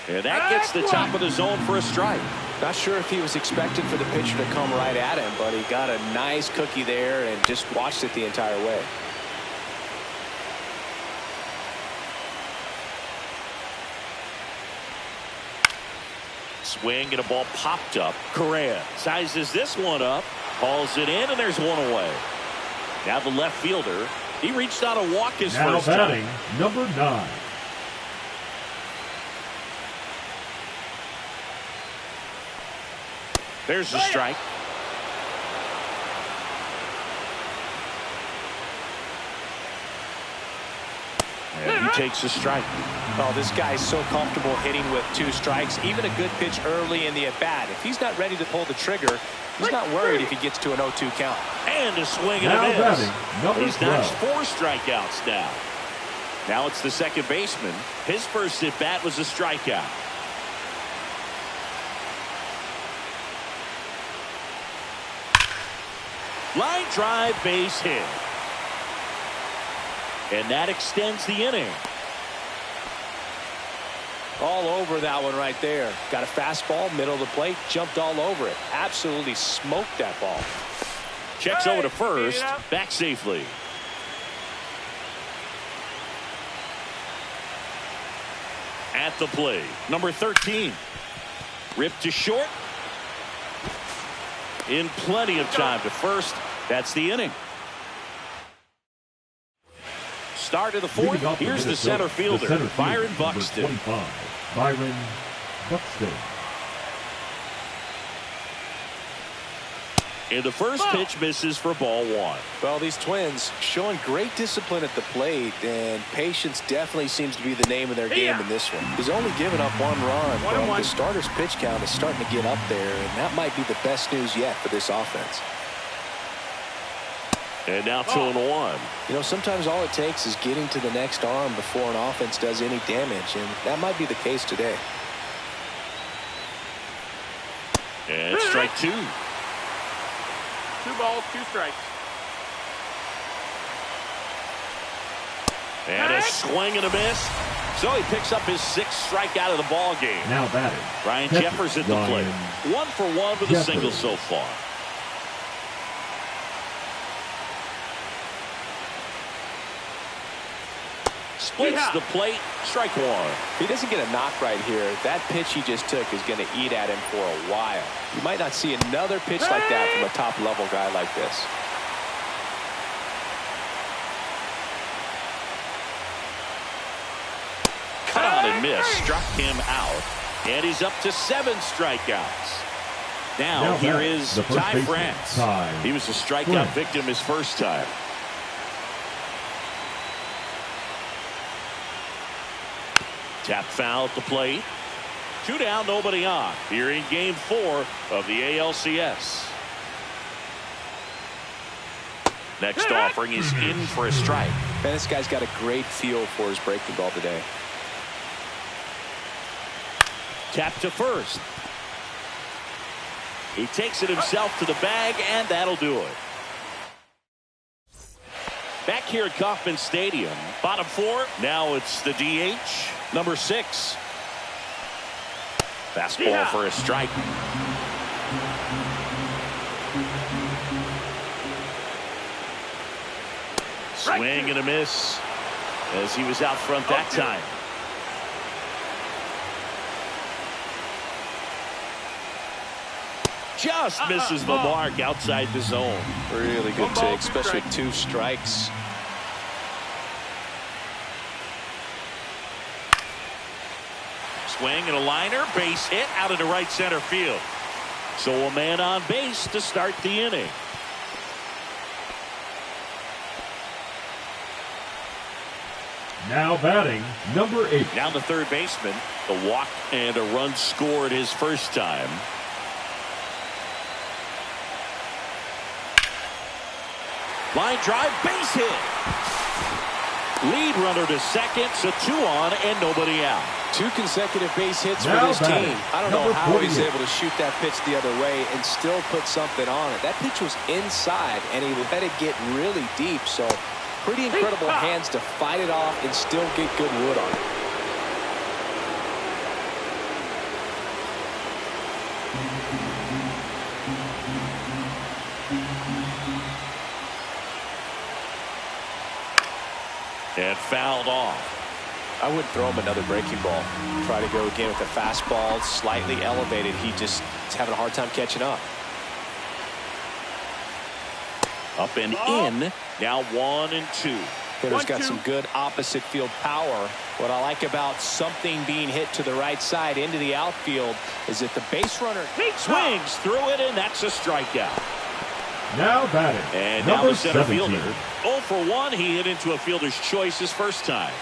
A: And that gets the top of the zone for a strike.
C: Not sure if he was expecting for the pitcher to come right at him, but he got a nice cookie there and just watched it the entire way.
A: Swing and a ball popped up. Correa sizes this one up, hauls it in, and there's one away. Now the left fielder, he reached out to walk his first
B: batting,
A: time.
B: number 9.
A: There's the strike. And he takes a strike.
C: Oh, this guy's so comfortable hitting with 2 strikes. Even a good pitch early in the at-bat. If he's not ready to pull the trigger, he's not worried if he gets to an 0-2 count.
A: And a swing and a miss. He's notched 4 strikeouts now. Now it's the second baseman. His first at-bat was a strikeout. Line drive, base hit. And that extends the inning.
C: All over that one right there. Got a fastball, middle of the plate, jumped all over it. Absolutely smoked that ball.
A: Checks over to first, back safely. At the plate, number 13. Ripped to short. In plenty of time to first. That's the inning. Start of the 4th. Here's the center fielder, Byron Buxton.
B: 25, Byron Buxton.
A: And the first pitch misses for ball one.
C: Well, these Twins showing great discipline at the plate, and patience definitely seems to be the name of their game in this one. He's only given up one run, but the starter's pitch count is starting to get up there, and that might be the best news yet for this offense.
A: And now 2-1.
C: You know, sometimes all it takes is getting to the next arm before an offense does any damage, and that might be the case today.
A: And strike two.
D: 2 balls, 2 strikes.
A: And a swing and a miss. So he picks up his 6th strikeout of the ball game.
B: Now batting.
A: Ryan Jeffers at the plate. 1 for 1 with a single so far. Splits the plate. Strike one.
C: If he doesn't get a knock right here, that pitch he just took is going to eat at him for a while. You might not see another pitch like that from a top-level guy like this.
A: Cut on and miss. Struck him out. And he's up to 7 strikeouts. Now here is Ty France. He was a strikeout victim his first time. Tap foul at the plate. 2 down, nobody on. Here in game 4 of the ALCS. Next offering is in for a strike.
C: Man, this guy's got a great feel for his breaking ball today.
A: Tap to first. He takes it himself to the bag, and that'll do it. Back here at Kauffman Stadium, bottom 4. Now it's the DH, number 6. Fastball for a strike. Swing and a miss as he was out front that time. Just misses the mark outside the zone.
C: Really good take, especially with 2 strikes.
A: Swing and a liner, base hit out into right center field. So a man on base to start the inning.
B: Now batting, number 8.
A: Now the third baseman. The walk and a run scored his first time. Line drive, base hit. Lead runner to second, so 2 on and nobody out.
C: 2 consecutive base hits for
B: Now
C: this
B: batting,
C: team. I don't know
B: number
C: how he's
B: 48.
C: able to shoot that pitch the other way and still put something on it. That pitch was inside, and he let it get really deep. So pretty incredible hands to fight it off and still get good wood on it.
A: And fouled off.
C: I wouldn't throw him another breaking ball. Try to go again with the fastball, slightly elevated. He just is having a hard time catching up.
A: Up and in. Now 1 and 2.
C: Hitter's got some good opposite field power. What I like about something being hit to the right side into the outfield is that the base runner
A: Swings through it, and that's a strikeout.
B: Now batting,
A: And now
B: number
A: the center
B: 17.
A: fielder. 0 for 1. He hit into a fielder's choice his first time.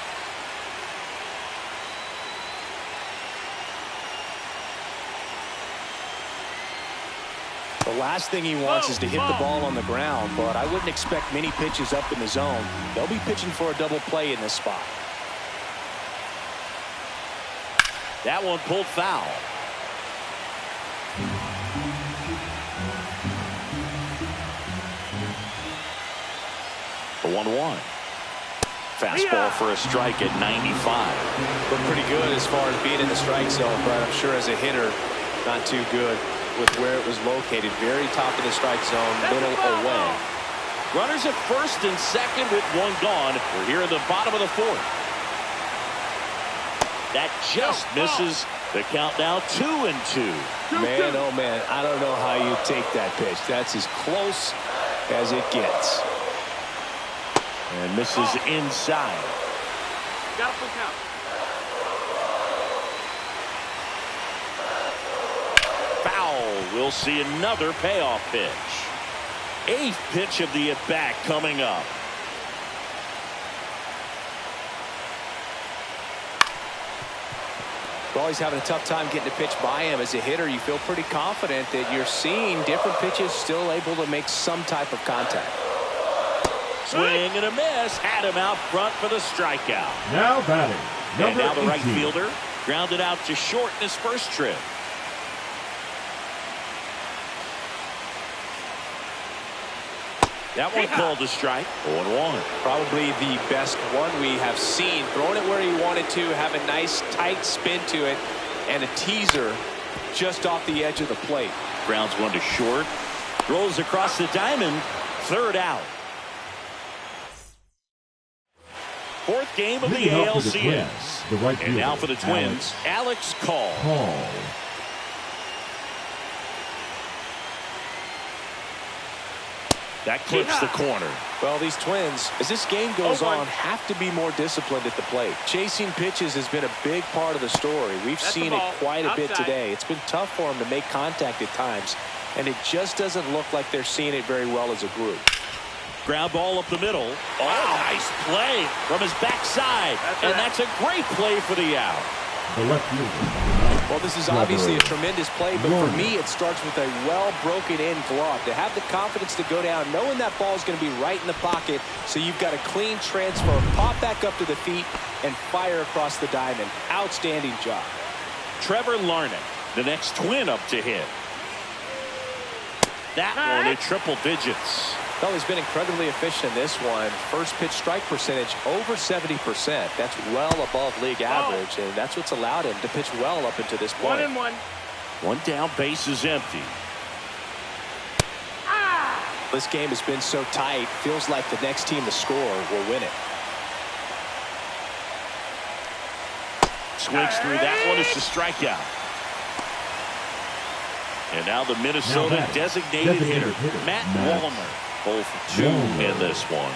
C: The last thing he wants is to hit the ball on the ground, but I wouldn't expect many pitches up in the zone. They'll be pitching for a double play in this spot.
A: That one pulled foul. The 1-1. Fastball for a strike at 95.
C: Looked pretty good as far as being in the strike zone, but I'm sure as a hitter, not too good with where it was located. Very top of the strike zone, middle away.
A: Runners at first and second with 1 gone. We're here in the bottom of the 4th. That just misses. The count now 2 and 2.
C: Man, oh man, I don't know how you take that pitch. That's as close as it gets.
A: And misses inside.
D: Got a full count.
A: we'll see another payoff pitch. 8th pitch of the at-bat coming up.
C: Well, he's having a tough time getting a pitch by him. As a hitter, you feel pretty confident that you're seeing different pitches still able to make some type of contact.
A: Swing and a miss. Had him out front for the strikeout.
B: Now batting.
A: And now the right
B: 18.
A: fielder grounded out to short in his first trip. That one called a strike. 0-1.
C: Probably the best one we have seen. Throwing it where he wanted to, have a nice tight spin to it, and a teaser just off the edge of the plate.
A: Grounds one to short. Rolls across the diamond. 3rd out. 4th game of the
B: Leading off for the
A: ALCS.
B: Twins, the right
A: And now
B: fielder,
A: for the Twins, Alex Call. That clips the corner.
C: Well, these Twins, as this game goes on, have to be more disciplined at the plate. Chasing pitches has been a big part of the story. We've seen it quite a bit today. It's been tough for them to make contact at times, and it just doesn't look like they're seeing it very well as a group.
A: Ground ball up the middle. Oh, nice play from his backside. And that's a great play for the out.
B: The left fielder.
C: Well, this is obviously a tremendous play, but for me, it starts with a well-broken-in glove. To have the confidence to go down, knowing that ball is going to be right in the pocket, so you've got a clean transfer, pop back up to the feet, and fire across the diamond. Outstanding job.
A: Trevor Larnach, the next Twin up to hit. That one at triple digits.
C: Well, he's been incredibly efficient in this one. First pitch strike percentage over 70%. That's well above league average, and that's what's allowed him to pitch well up until this point.
D: 1-1.
A: One down, base is empty.
C: This game has been so tight, feels like the next team to score will win it.
A: Swings through that one. It's a strikeout. And now the Minnesota designated hitter, Matt Wallner. 0 for 2 in this one.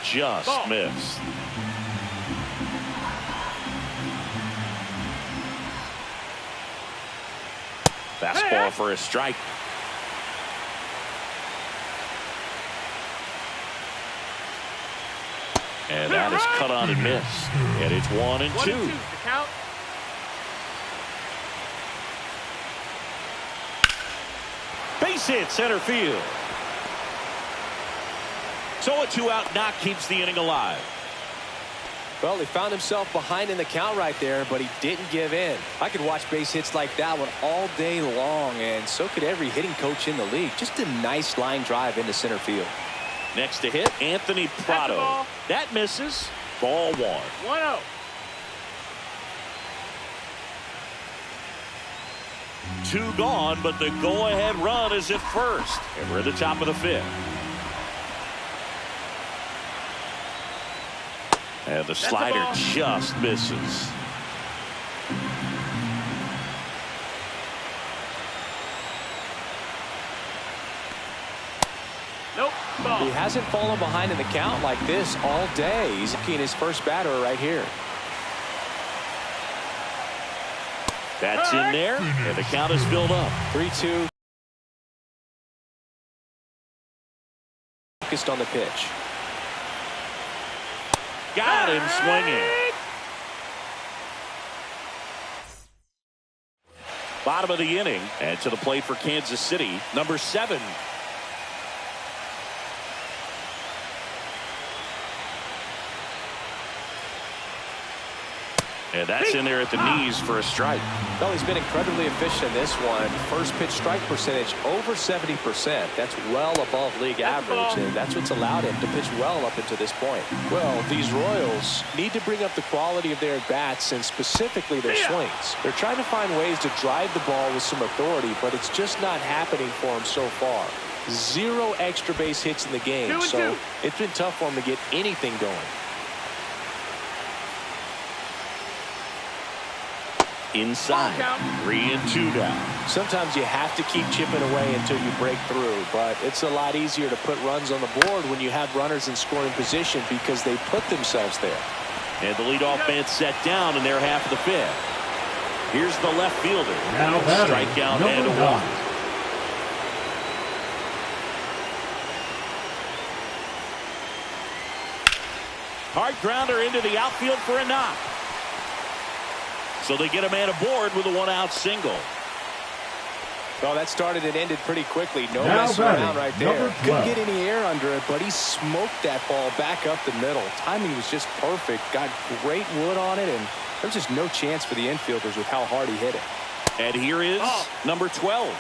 A: Just missed. Fastball for a strike. And that is cut on and missed. And it's 1-2.
D: 1-2. The count.
A: Base hit center field. So a 2-out knock keeps the inning alive.
C: Well, he found himself behind in the count right there, but he didn't give in. I could watch base hits like that one all day long, and so could every hitting coach in the league. Just a nice line drive into center field.
A: Next to hit, Anthony Prado. That misses. Ball 1.
D: 1-0.
A: Two gone, but the go-ahead run is at first. And we're at the top of the 5th. And the slider just misses.
D: Nope. Ball.
C: He hasn't fallen behind in the count like this all day. He's looking his first batter right here.
A: That's in there, and the count is filled up.
C: 3-2. Focused on the pitch.
A: Got him swinging. Bottom of the inning, and to the plate for Kansas City, number 7. And that's in there at the knees for a strike.
C: Well, he's been incredibly efficient in this one. First pitch strike percentage over 70%. That's well above league average, and that's what's allowed him to pitch well up until this point. Well, these Royals need to bring up the quality of their at-bats and specifically their swings. They're trying to find ways to drive the ball with some authority, but it's just not happening for them so far. 0 extra base hits in the game, so it's been tough for them to get anything going.
A: Inside, 3-2 down.
C: Sometimes you have to keep chipping away until you break through, but it's a lot easier to put runs on the board when you have runners in scoring position because they put themselves there.
A: And the leadoff man set down in their half of the fifth. Here's the left fielder.
B: Now batting,
A: strikeout and a
B: number
A: walk.
B: 9.
A: Hard grounder into the outfield for a knock. So they get a man aboard with a one-out single.
C: Well, that started and ended pretty quickly. No
B: Now
C: messing
B: batting,
C: around right there.
B: number 12.
C: Couldn't get any air under it, but he smoked that ball back up the middle. Timing was just perfect. Got great wood on it, and there's just no chance for the infielders with how hard he hit it.
A: And here is number 12.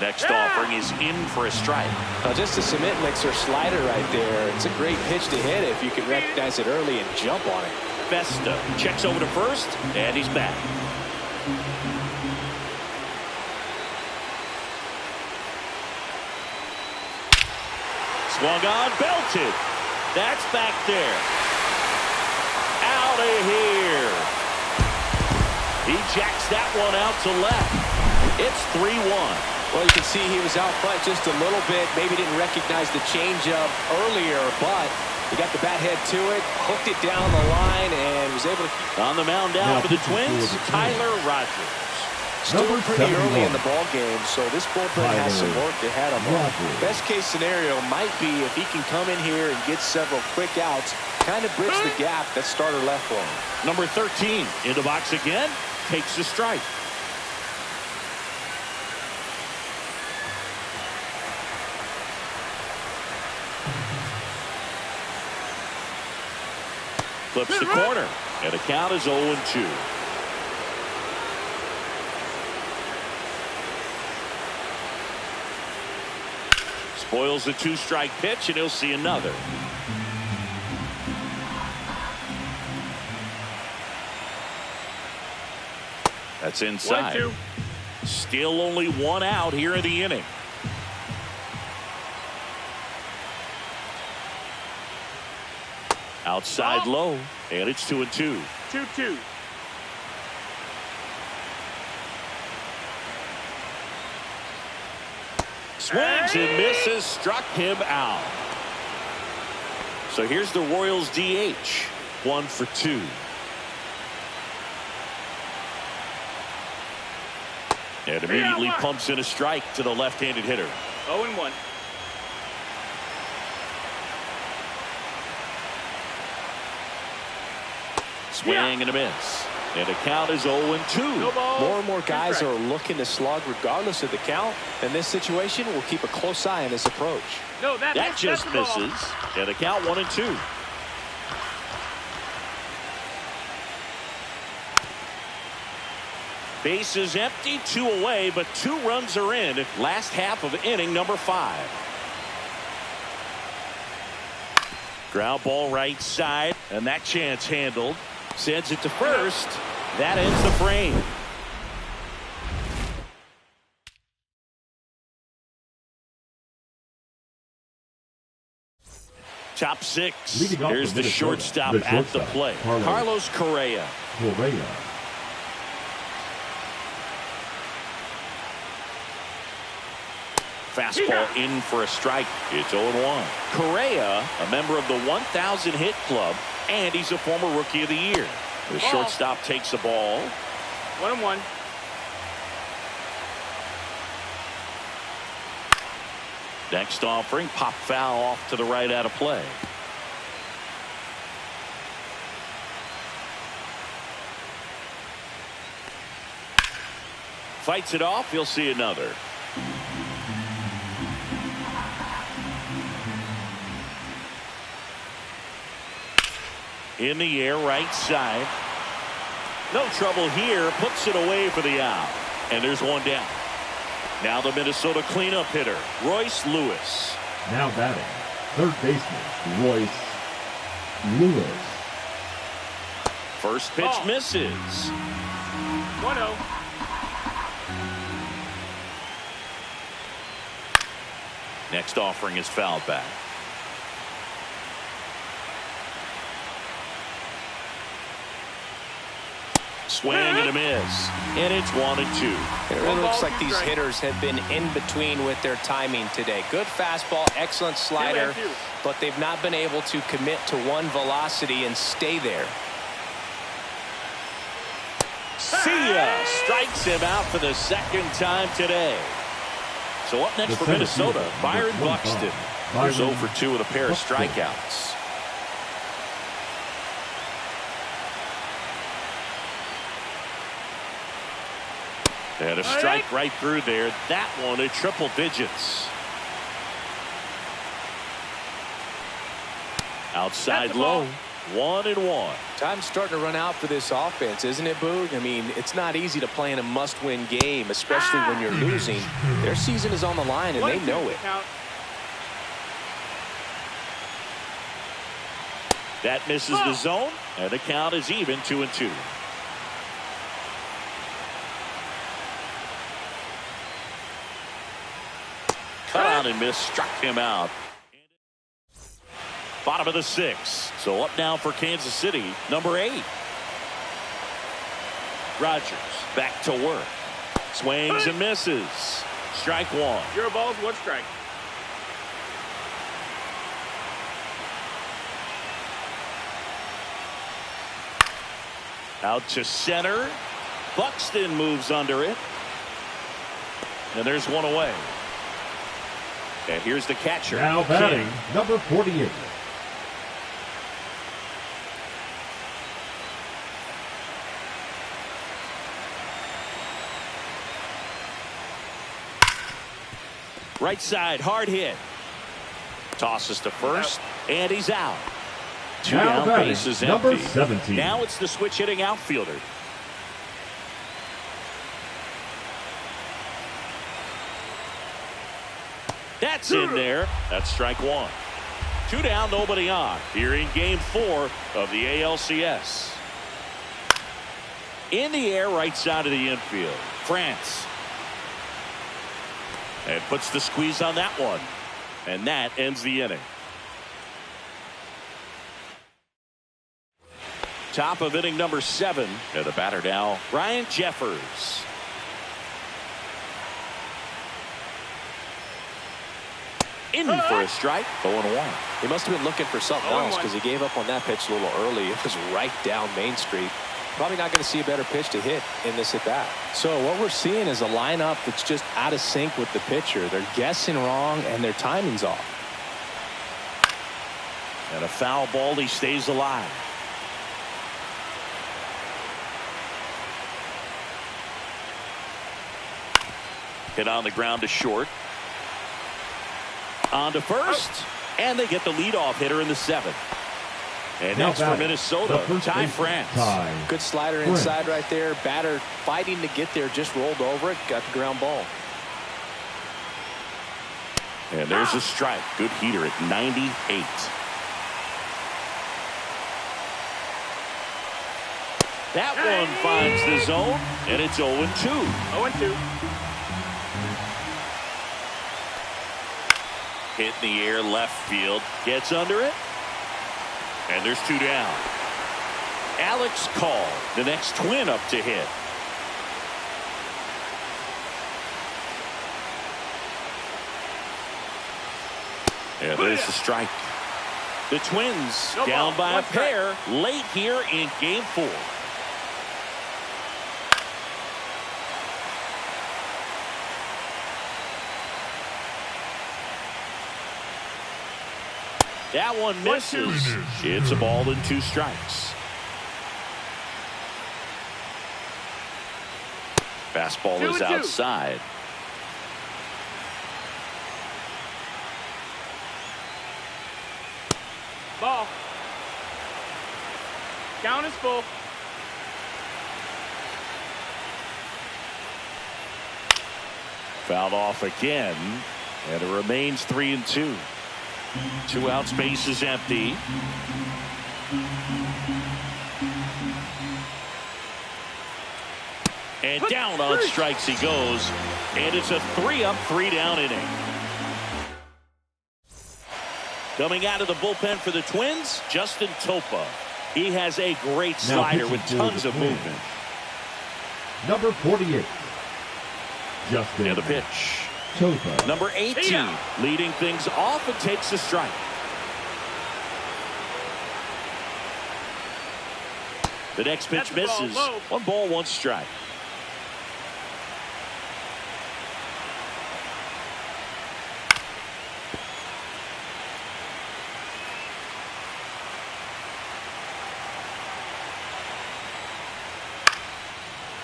A: Next offering is in for a strike.
C: Now, just a cement mixer slider right there. It's a great pitch to hit if you can recognize it early and jump on it.
A: Festa checks over to first, and he's back. Swung on, belted. That's back there. Out of here. He jacks that one out to left. It's 3-1.
C: Well, you can see he was out front just a little bit. Maybe didn't recognize the changeup earlier, but he got the bat head to it, hooked it down the line, and was able to keep.
A: On the mound now for the Twins, Tyler Rogers.
C: Still pretty early in the ball game, so this bullpen has some work ahead of him. Best case scenario might be if he can come in here and get several quick outs, kind of bridge the gap that starter left for him.
A: Number 13 in the box again, takes a strike. Flips the corner, and the count is 0-2. Spoils the two-strike pitch, and he'll see another. That's inside.
D: 1-2.
A: Still only one out here in the inning. Outside low, and it's 2-2.
D: 2-2.
A: Swings and misses, struck him out. So here's the Royals DH, 1 for 2. And immediately pumps in a strike to the left-handed hitter.
D: 0-1.
A: Swing and a miss. And the count is 0-2.
D: No ball.
C: More and more guys are looking to slug regardless of the count. In this situation, we'll keep a close eye on his approach.
D: No, that
A: just misses. And the count 1-2. Base is empty, 2 away, but 2 runs are in. Last half of inning number 5. Ground ball right side, and that chance handled. Sends it to first. That ends the frame. Top 6. Here's the shortstop at the plate. Carlos Correa. Fastball in for a strike. It's 0-1. Correa, a member of the 1,000 hit club, and he's a former Rookie of the Year. The shortstop takes the ball.
D: 1-1.
A: Next offering, pop foul off to the right out of play. Fights it off. He'll see another. In the air, right side. No trouble here. Puts it away for the out. And there's one down. Now the Minnesota cleanup hitter, Royce Lewis.
B: Now batting, third baseman, Royce Lewis.
A: First pitch misses.
D: 1-0.
A: Next offering is fouled back. Swing and a miss. And it's 1-2.
C: It really looks like these hitters have been in between with their timing today. Good fastball, excellent slider, but they've not been able to commit to one velocity and stay there.
A: See ya! Strikes him out for the second time today. So up next for Minnesota, Byron Buxton. He's 0 for 2 with a pair of strikeouts. And a strike right through there. That one at triple digits. Outside low. 1-1.
C: Time's starting to run out for this offense, isn't it, Boog? I mean, it's not easy to play in a must-win game, especially when you're losing. Their season is on the line, and they know it.
A: That misses the zone, and the count is even 2-2. Cut out and missed, struck him out. Bottom of the 6th. So up now for Kansas City, number 8. Rogers back to work. Swings and misses. Strike 1.
D: 0 balls, 1 strike.
A: Out to center. Buxton moves under it. And there's one away. And here's the catcher.
B: Now batting, number 48.
A: Right side, hard hit. Tosses to first, and he's out. 2 down, bases empty.
B: Number 17.
A: Now it's the switch hitting outfielder. That's in there. That's strike 1. 2 down, nobody on. Here in game 4 of the ALCS. In the air, right side of the infield. France. And puts the squeeze on that one. And that ends the inning. Top of inning number 7. And the batter now, Ryan Jeffers. In for a strike. 0-1.
C: He must have been looking for something else because he gave up on that pitch a little early. It was right down Main Street. Probably not going to see a better pitch to hit in this at bat. So what we're seeing is a lineup that's just out of sync with the pitcher. They're guessing wrong and their timing's off.
A: And a foul ball, he stays alive. Hit on the ground to short. On to first. And they get the leadoff hitter in the 7th. And next for Minnesota, Ty France.
C: Good slider inside right there. Batter fighting to get there, just rolled over it, got the ground ball.
A: And there's a strike. Good heater at 98. That one finds the zone, and it's 0-2.
D: 0-2.
A: Hit in the air, left field. Gets under it. And there's 2 down. Alex Call, the next Twin up to hit. And there's the strike. The Twins down by a pair late here in game 4. That one misses. It's a ball and 2 strikes. Fastball is outside.
D: Ball. Count is full.
A: Fouled off again, and it remains 3-2. 2 outs, base is empty. And down on strikes he goes, and it's a 3-up, 3-down inning. Coming out of the bullpen for the Twins, Justin Topa. He has a great slider with tons of movement.
B: Number 48. Justin.
A: And the pitch.
B: Topa.
A: Number 18 leading things off and takes a strike. The next pitch misses. 1 ball, 1 strike.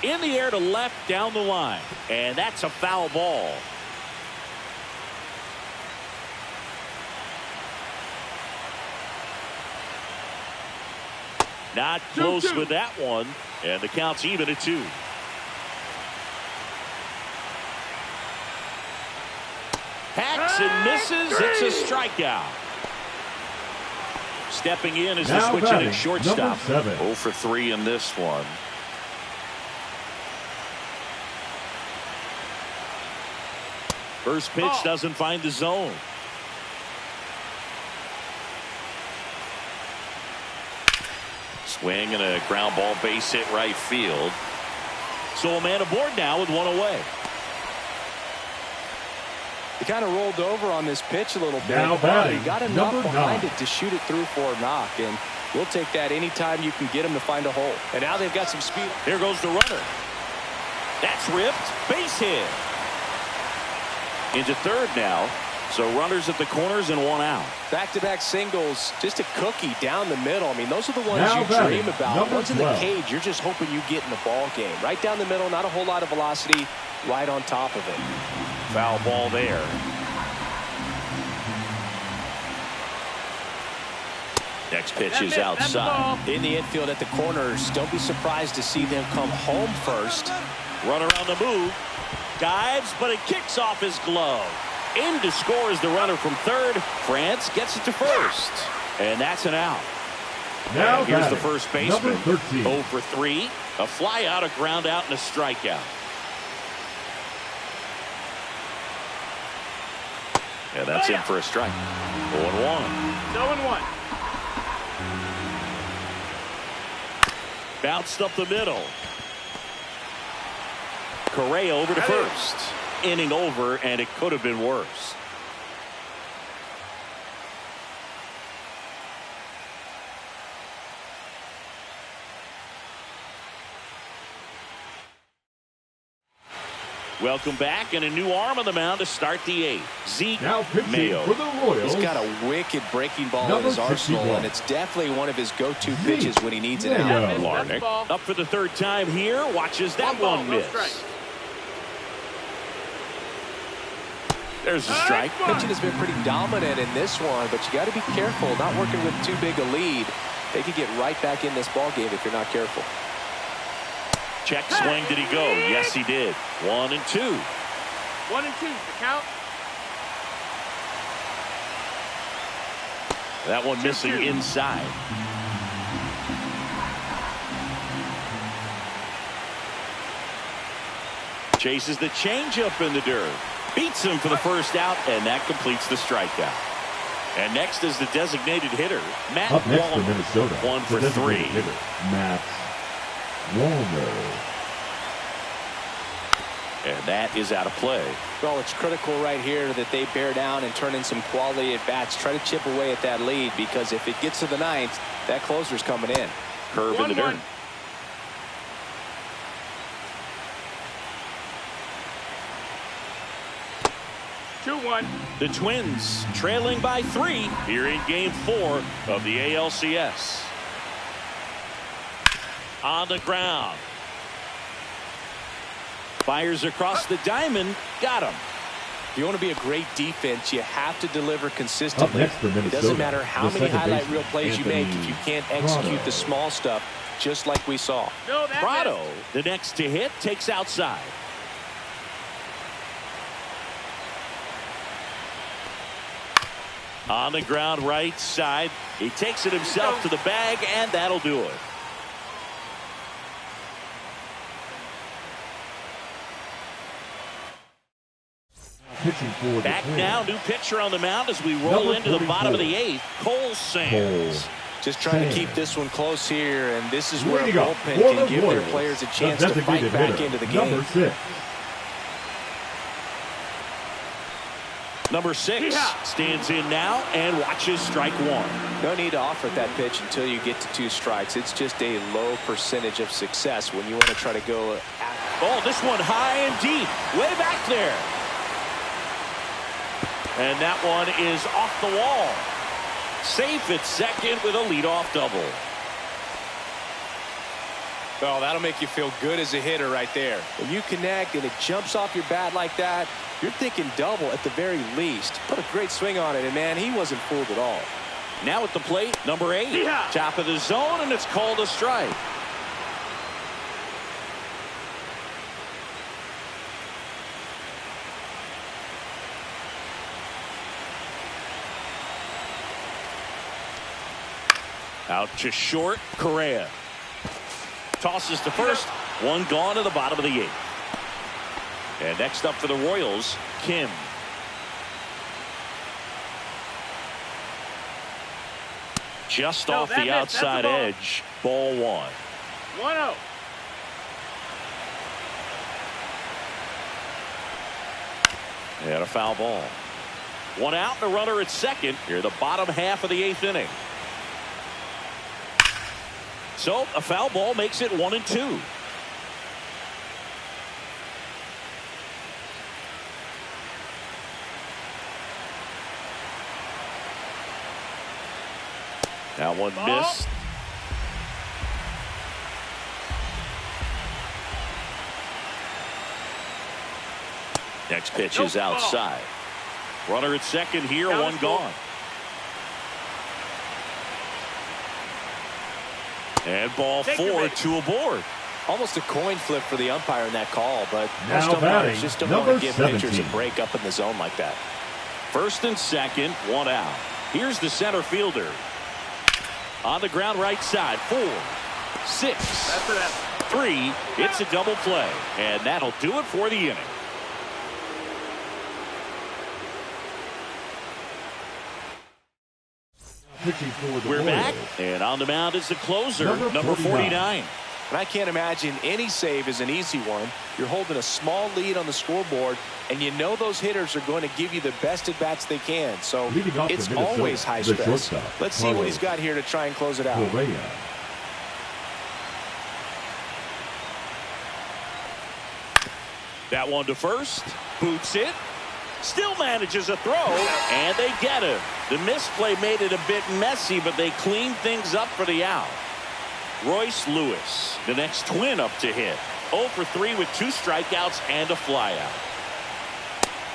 A: In the air to left down the line. And that's a foul ball. Not close with that one. And the count's even at 2. Hacks and misses. It's a strikeout. Stepping in as the switch in at shortstop.
E: 0 for 3 in this one.
A: First pitch doesn't find the zone.
E: Swing and a ground ball, base hit right field.
A: So a man aboard now with 1 away.
C: He kind of rolled over on this pitch a little bit.
B: Now batting,
C: he got enough
B: number
C: behind
B: 9.
C: it to shoot it through for a knock, and we'll take that anytime you can get him to find a hole. And now they've got some speed.
A: Here goes the runner. That's ripped. Base hit. Into third now. So runners at the corners and 1 out.
C: Back-to-back singles, just a cookie down the middle. I mean, those are the ones
B: Now
C: you
B: batting,
C: dream about.
B: number
C: Ones in the
B: 12.
C: cage, you're just hoping you get in the ball game. Right down the middle, not a whole lot of velocity, right on top of it.
A: Foul ball there. Next pitch is outside.
C: In the infield at the corners, don't be surprised to see them come home first.
A: Runner on the move. Dives, but it kicks off his glove. In to score is the runner from third. France gets it to first. And that's an out.
B: Now
A: and here's the
B: batting,
A: first baseman.
B: number 13.
A: 0 for 3. A fly out, a ground out, and a strikeout. And that's in for a strike. 0-1.
D: 0-1.
A: Bounced up the middle. Correa over to first. Inning over, and it could have been worse. Welcome back, and a new arm on the mound to start the 8th. Zeke
B: Now pitching
A: Mayo.
B: for the Royals.
C: He's got a wicked breaking ball in
B: Number
C: his arsenal,
B: 61.
C: and it's definitely one of his go-to pitches when he needs it
B: Mayo.
C: out.
A: Larnick up for the 3rd time here. Watches that
D: 1 ball,
A: one
D: no
A: miss.
D: strike.
A: There's a strike.
C: Pitching has been pretty dominant in this one, but you got to be careful, not working with too big a lead. They could get right back in this ball game if you're not careful.
A: Check swing. Did he go? Yes, he did. 1 and 2.
D: 1 and 2. The count.
A: That one missing
D: 2-2.
A: inside. Chases the changeup in the dirt. Beats him for the first out, and that completes the strikeout. And next is the designated hitter, Matt
B: Up next for
A: Wallner.
B: Minnesota.
A: 1 for
B: the designated
A: 3.
B: hitter, Matt Wallner.
E: And that is out of play.
C: Well, it's critical right here that they bear down and turn in some quality at bats. Try to chip away at that lead, because if it gets to the 9th, that closer's coming in.
E: Curve in the dirt.
D: 1-1.
A: The Twins trailing by 3 here in Game 4 of the ALCS. On the ground. Fires across the diamond. Got him.
C: If you want to be a great defense, you have to deliver
B: Up
C: consistently.
B: next for
C: It
B: Minnesota.
C: doesn't matter how
B: the
C: many
B: second
C: highlight
B: baseman,
C: reel plays you make if you can't execute
B: Prado.
C: the small stuff, just like we saw.
D: No, that
A: Prado,
D: missed.
A: the next to hit, takes outside. On the ground right side. He takes it himself to the bag, and that'll do it.
B: Pitching for the
A: Back
B: Twins.
A: now, new pitcher on the mound as we roll
B: Number
A: into the bottom of
B: 44.
A: the 8th. Cole Sands.
C: Just trying to keep this one close here, and this is where a bullpen can give their players a chance to fight back into the game.
B: Number 6.
A: Number 6 stands in now and watches strike one.
C: No need to offer that pitch until you get to 2 strikes. It's just a low percentage of success when you want to try to go.
A: Oh, this one high and deep, way back there. And that one is off the wall. Safe at second with a leadoff double.
C: Oh, that'll make you feel good as a hitter right there. When you connect and it jumps off your bat like that, you're thinking double at the very least. Put a great swing on it, and man, he wasn't fooled at all.
A: Now at the plate, number 8. Top of the zone, and it's called a strike. Out to short, Correa. Tosses to first. One gone to the bottom of the 8th. And next up for the Royals, Kim. Just off the outside edge. Ball 1.
D: 1-0.
A: And a foul ball. One out and a runner at second. Here the bottom half of the 8th inning. So a foul ball makes it 1-2. That one missed. Next pitch is outside. Runner at second here, one gone. And ball 4, 2 aboard.
C: Almost a coin flip for the umpire in that call, but
B: now
C: most umpires just don't want to give pitchers a break up in the zone like that.
A: First and second, one out. Here's the center fielder. On the ground right side, 4, 6, 3. It's a double play, and that'll do it for the inning. We're back, and on the mound is the closer, number 49.
C: And I can't imagine any save is an easy one. You're holding a small lead on the scoreboard, and you know those hitters are going to give you the best at-bats they can. So it's always high stress. Let's see what he's got here to try and close it out.
A: That one to first. Boots it. Still manages a throw, and they get him. The misplay made it a bit messy, but they cleaned things up for the out. Royce Lewis, the next twin up to hit. 0 for 3 with 2 strikeouts and a flyout.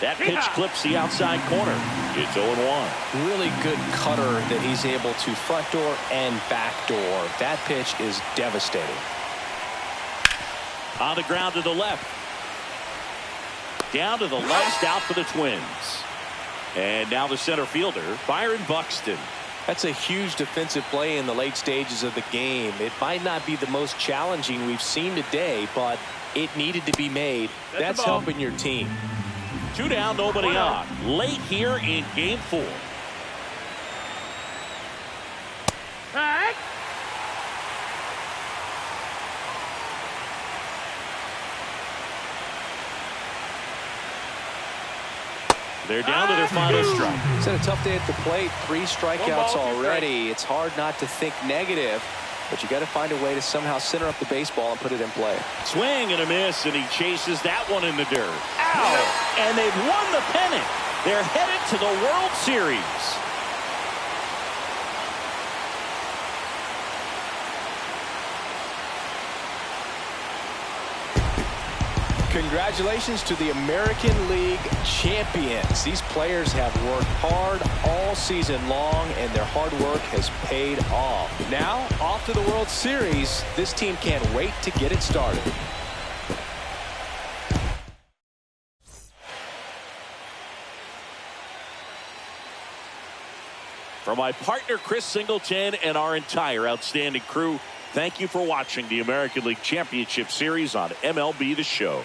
A: That pitch clips the outside corner. It's 0-1.
C: Really good cutter that he's able to front door and back door. That pitch is devastating.
A: On the ground to the left. Down to the last out for the Twins. And now the center fielder, Byron Buxton.
C: That's a huge defensive play in the late stages of the game. It might not be the most challenging we've seen today, but it needed to be made. That's helping your team.
A: 2 down, nobody on. Late here in game 4. They're down to their final strike.
C: It's had a tough day at the plate. 3 strikeouts already. It's hard not to think negative, but you got to find a way to somehow center up the baseball and put it in play.
A: Swing and a miss, and he chases that one in the dirt. Ow! And they've won the pennant. They're headed to the World Series.
C: Congratulations to the American League champions. These players have worked hard all season long, and their hard work has paid off. Now, off to the World Series. This team can't wait to get it started.
A: For my partner, Chris Singleton, and our entire outstanding crew, thank you for watching the American League Championship Series on MLB The Show.